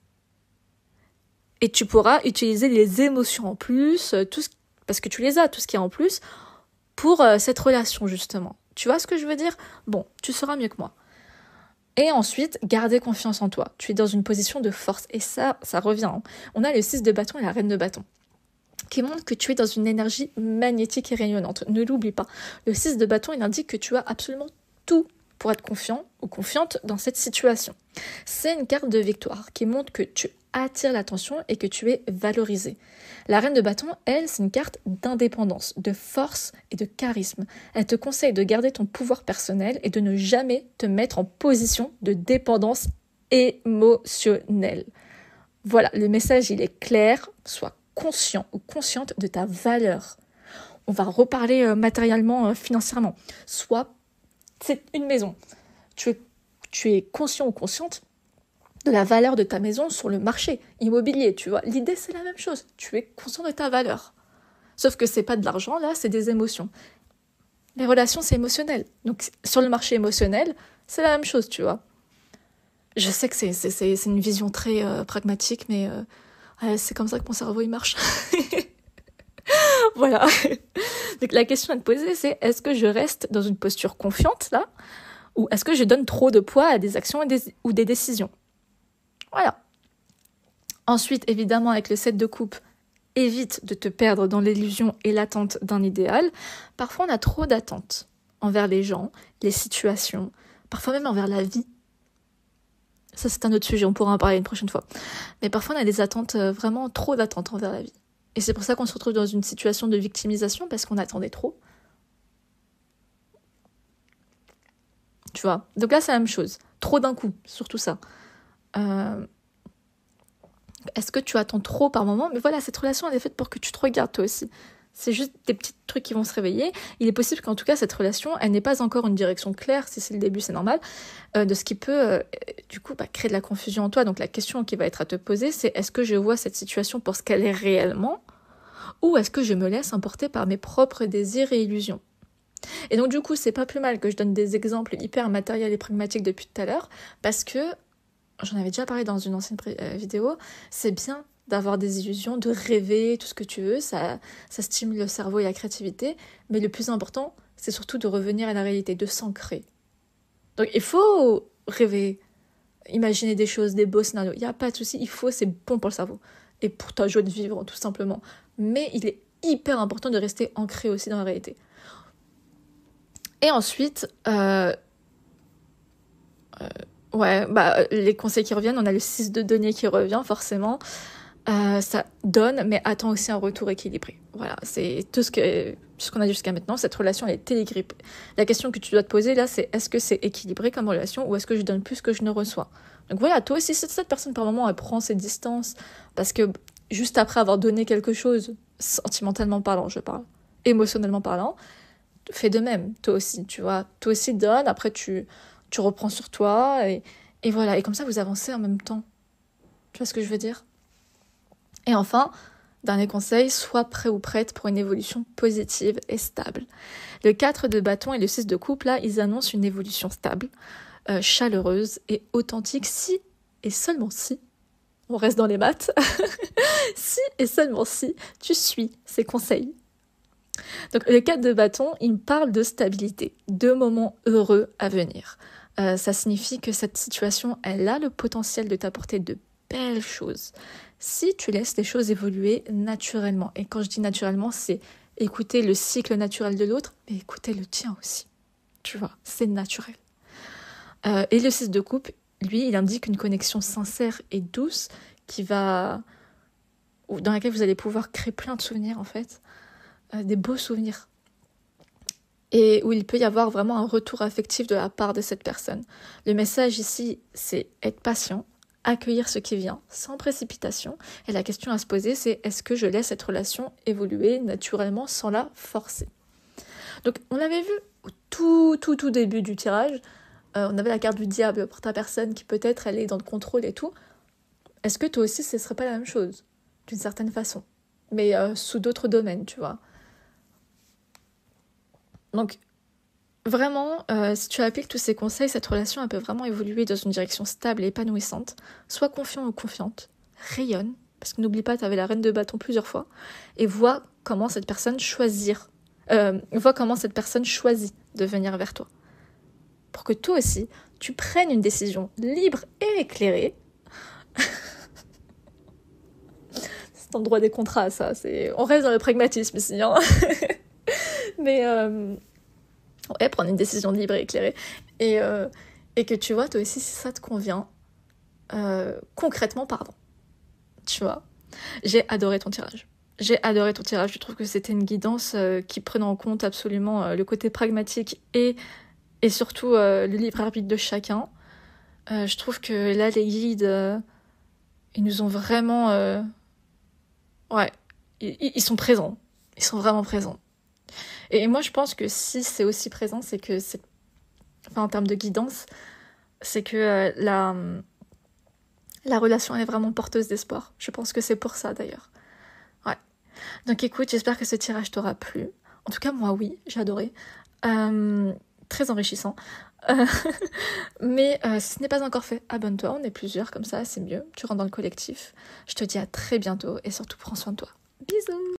Et tu pourras utiliser les émotions en plus, parce que tu les as, tout ce qui est en plus, pour cette relation justement. Tu vois ce que je veux dire ? Bon, tu sauras mieux que moi. Et ensuite, garder confiance en toi. Tu es dans une position de force. Et ça revient. On a le 6 de bâton et la reine de bâton, qui montre que tu es dans une énergie magnétique et rayonnante. Ne l'oublie pas. Le 6 de bâton, il indique que tu as absolument tout pour être confiant ou confiante dans cette situation. C'est une carte de victoire qui montre que tu attires l'attention et que tu es valorisé. La reine de bâton, elle, c'est une carte d'indépendance, de force et de charisme. Elle te conseille de garder ton pouvoir personnel et de ne jamais te mettre en position de dépendance émotionnelle. Voilà, le message, il est clair. Sois conscient ou consciente de ta valeur. On va reparler matériellement, financièrement. C'est une maison. Tu es conscient ou consciente de la valeur de ta maison sur le marché immobilier, tu vois. L'idée, c'est la même chose. Tu es conscient de ta valeur. Sauf que c'est pas de l'argent, là, c'est des émotions. Les relations, c'est émotionnel. Donc, sur le marché émotionnel, c'est la même chose, tu vois. Je sais que c'est une vision très pragmatique, mais c'est comme ça que mon cerveau, il marche. Voilà. Donc, la question à te poser, c'est est-ce que je reste dans une posture confiante, là, ou est-ce que je donne trop de poids à des actions ou des décisions ? Voilà. Ensuite, évidemment, avec le 7 de coupe, évite de te perdre dans l'illusion et l'attente d'un idéal. Parfois, on a trop d'attentes envers les gens, les situations, parfois même envers la vie. Ça, c'est un autre sujet, on pourra en parler une prochaine fois. Mais parfois, on a des attentes, vraiment trop d'attentes envers la vie. Et c'est pour ça qu'on se retrouve dans une situation de victimisation, parce qu'on attendait trop. Tu vois. Donc là, c'est la même chose. Trop d'un coup, surtout ça. Est-ce que tu attends trop par moment? Mais voilà, cette relation, elle est faite pour que tu te regardes toi aussi. C'est juste des petits trucs qui vont se réveiller. Il est possible qu'en tout cas, cette relation, elle n'ait pas encore une direction claire, si c'est le début, c'est normal, de ce qui peut, du coup, créer de la confusion en toi. Donc la question qui va être à te poser, c'est est-ce que je vois cette situation pour ce qu'elle est réellement, ou est-ce que je me laisse emporter par mes propres désirs et illusions? Et donc du coup, c'est pas plus mal que je donne des exemples hyper matériels et pragmatiques depuis tout à l'heure, parce que, j'en avais déjà parlé dans une ancienne vidéo, c'est bien d'avoir des illusions, de rêver, tout ce que tu veux, ça stimule le cerveau et la créativité, mais le plus important, c'est surtout de revenir à la réalité, de s'ancrer. Donc il faut rêver, imaginer des choses, des beaux scénarios, il n'y a pas de souci, c'est bon pour le cerveau, et pour ta joie de vivre, tout simplement. Mais il est hyper important de rester ancré aussi dans la réalité. Et ensuite, les conseils qui reviennent, on a le 6 de denier qui revient, forcément. Ça donne, mais attend aussi un retour équilibré. Voilà, c'est tout ce qu'on a dit jusqu'à maintenant. Cette relation, elle est équilibrée. La question que tu dois te poser, là, c'est est-ce que c'est équilibré comme relation, ou est-ce que je donne plus que je ne reçois? Donc voilà, toi aussi, cette personne, par moment, elle prend ses distances, parce que juste après avoir donné quelque chose, sentimentalement parlant, je parle, émotionnellement parlant, fais de même, toi aussi, tu vois. Toi aussi, donne, après, tu reprends sur toi, et voilà. Et comme ça, vous avancez en même temps. Tu vois ce que je veux dire? Et enfin, dernier conseil, sois prêt ou prête pour une évolution positive et stable. Le 4 de bâton et le 6 de coupe, là, ils annoncent une évolution stable, chaleureuse et authentique si, et seulement si, on reste dans les maths, si et seulement si tu suis ces conseils. Donc le 4 de bâton, il me parle de stabilité, de moments heureux à venir. Ça signifie que cette situation, elle a le potentiel de t'apporter de belles choses, si tu laisses les choses évoluer naturellement. Et quand je dis naturellement, c'est écouter le cycle naturel de l'autre, mais écouter le tien aussi. Tu vois, c'est naturel. Et le 6 de coupe, lui, il indique une connexion sincère et douce dans laquelle vous allez pouvoir créer plein de souvenirs, en fait. Des beaux souvenirs. Et où il peut y avoir vraiment un retour affectif de la part de cette personne. Le message ici, c'est être patient, accueillir ce qui vient sans précipitation. Et la question à se poser, c'est est-ce que je laisse cette relation évoluer naturellement sans la forcer? Donc on l'avait vu au tout début du tirage, on avait la carte du diable pour ta personne qui peut-être elle est dans le contrôle et tout. Est-ce que toi aussi ce serait pas la même chose? D'une certaine façon. Mais sous d'autres domaines, tu vois. Donc vraiment, si tu appliques tous ces conseils, cette relation elle peut vraiment évoluer dans une direction stable et épanouissante. Sois confiant ou confiante, rayonne, parce que n'oublie pas, tu avais la reine de bâton plusieurs fois, et vois comment cette personne choisit de venir vers toi. Pour que toi aussi, tu prennes une décision libre et éclairée. C'est dans le droit des contrats, ça. On reste dans le pragmatisme ici, hein. Mais prendre une décision libre et éclairée. Et que tu vois, toi aussi, si ça te convient, concrètement, tu vois. J'ai adoré ton tirage. Je trouve que c'était une guidance qui prenait en compte absolument le côté pragmatique et surtout le libre arbitre de chacun. Je trouve que là, les guides, ils nous ont vraiment... ils sont présents. Ils sont vraiment présents. Et moi, je pense que si c'est aussi présent, c'est que en termes de guidance, c'est que la relation est vraiment porteuse d'espoir. Je pense que c'est pour ça, d'ailleurs. Ouais. Donc écoute, j'espère que ce tirage t'aura plu. En tout cas, moi, oui, j'ai adoré. Très enrichissant. Mais si ce n'est pas encore fait, abonne-toi. On est plusieurs, comme ça, c'est mieux. Tu rentres dans le collectif. Je te dis à très bientôt et surtout, prends soin de toi. Bisous!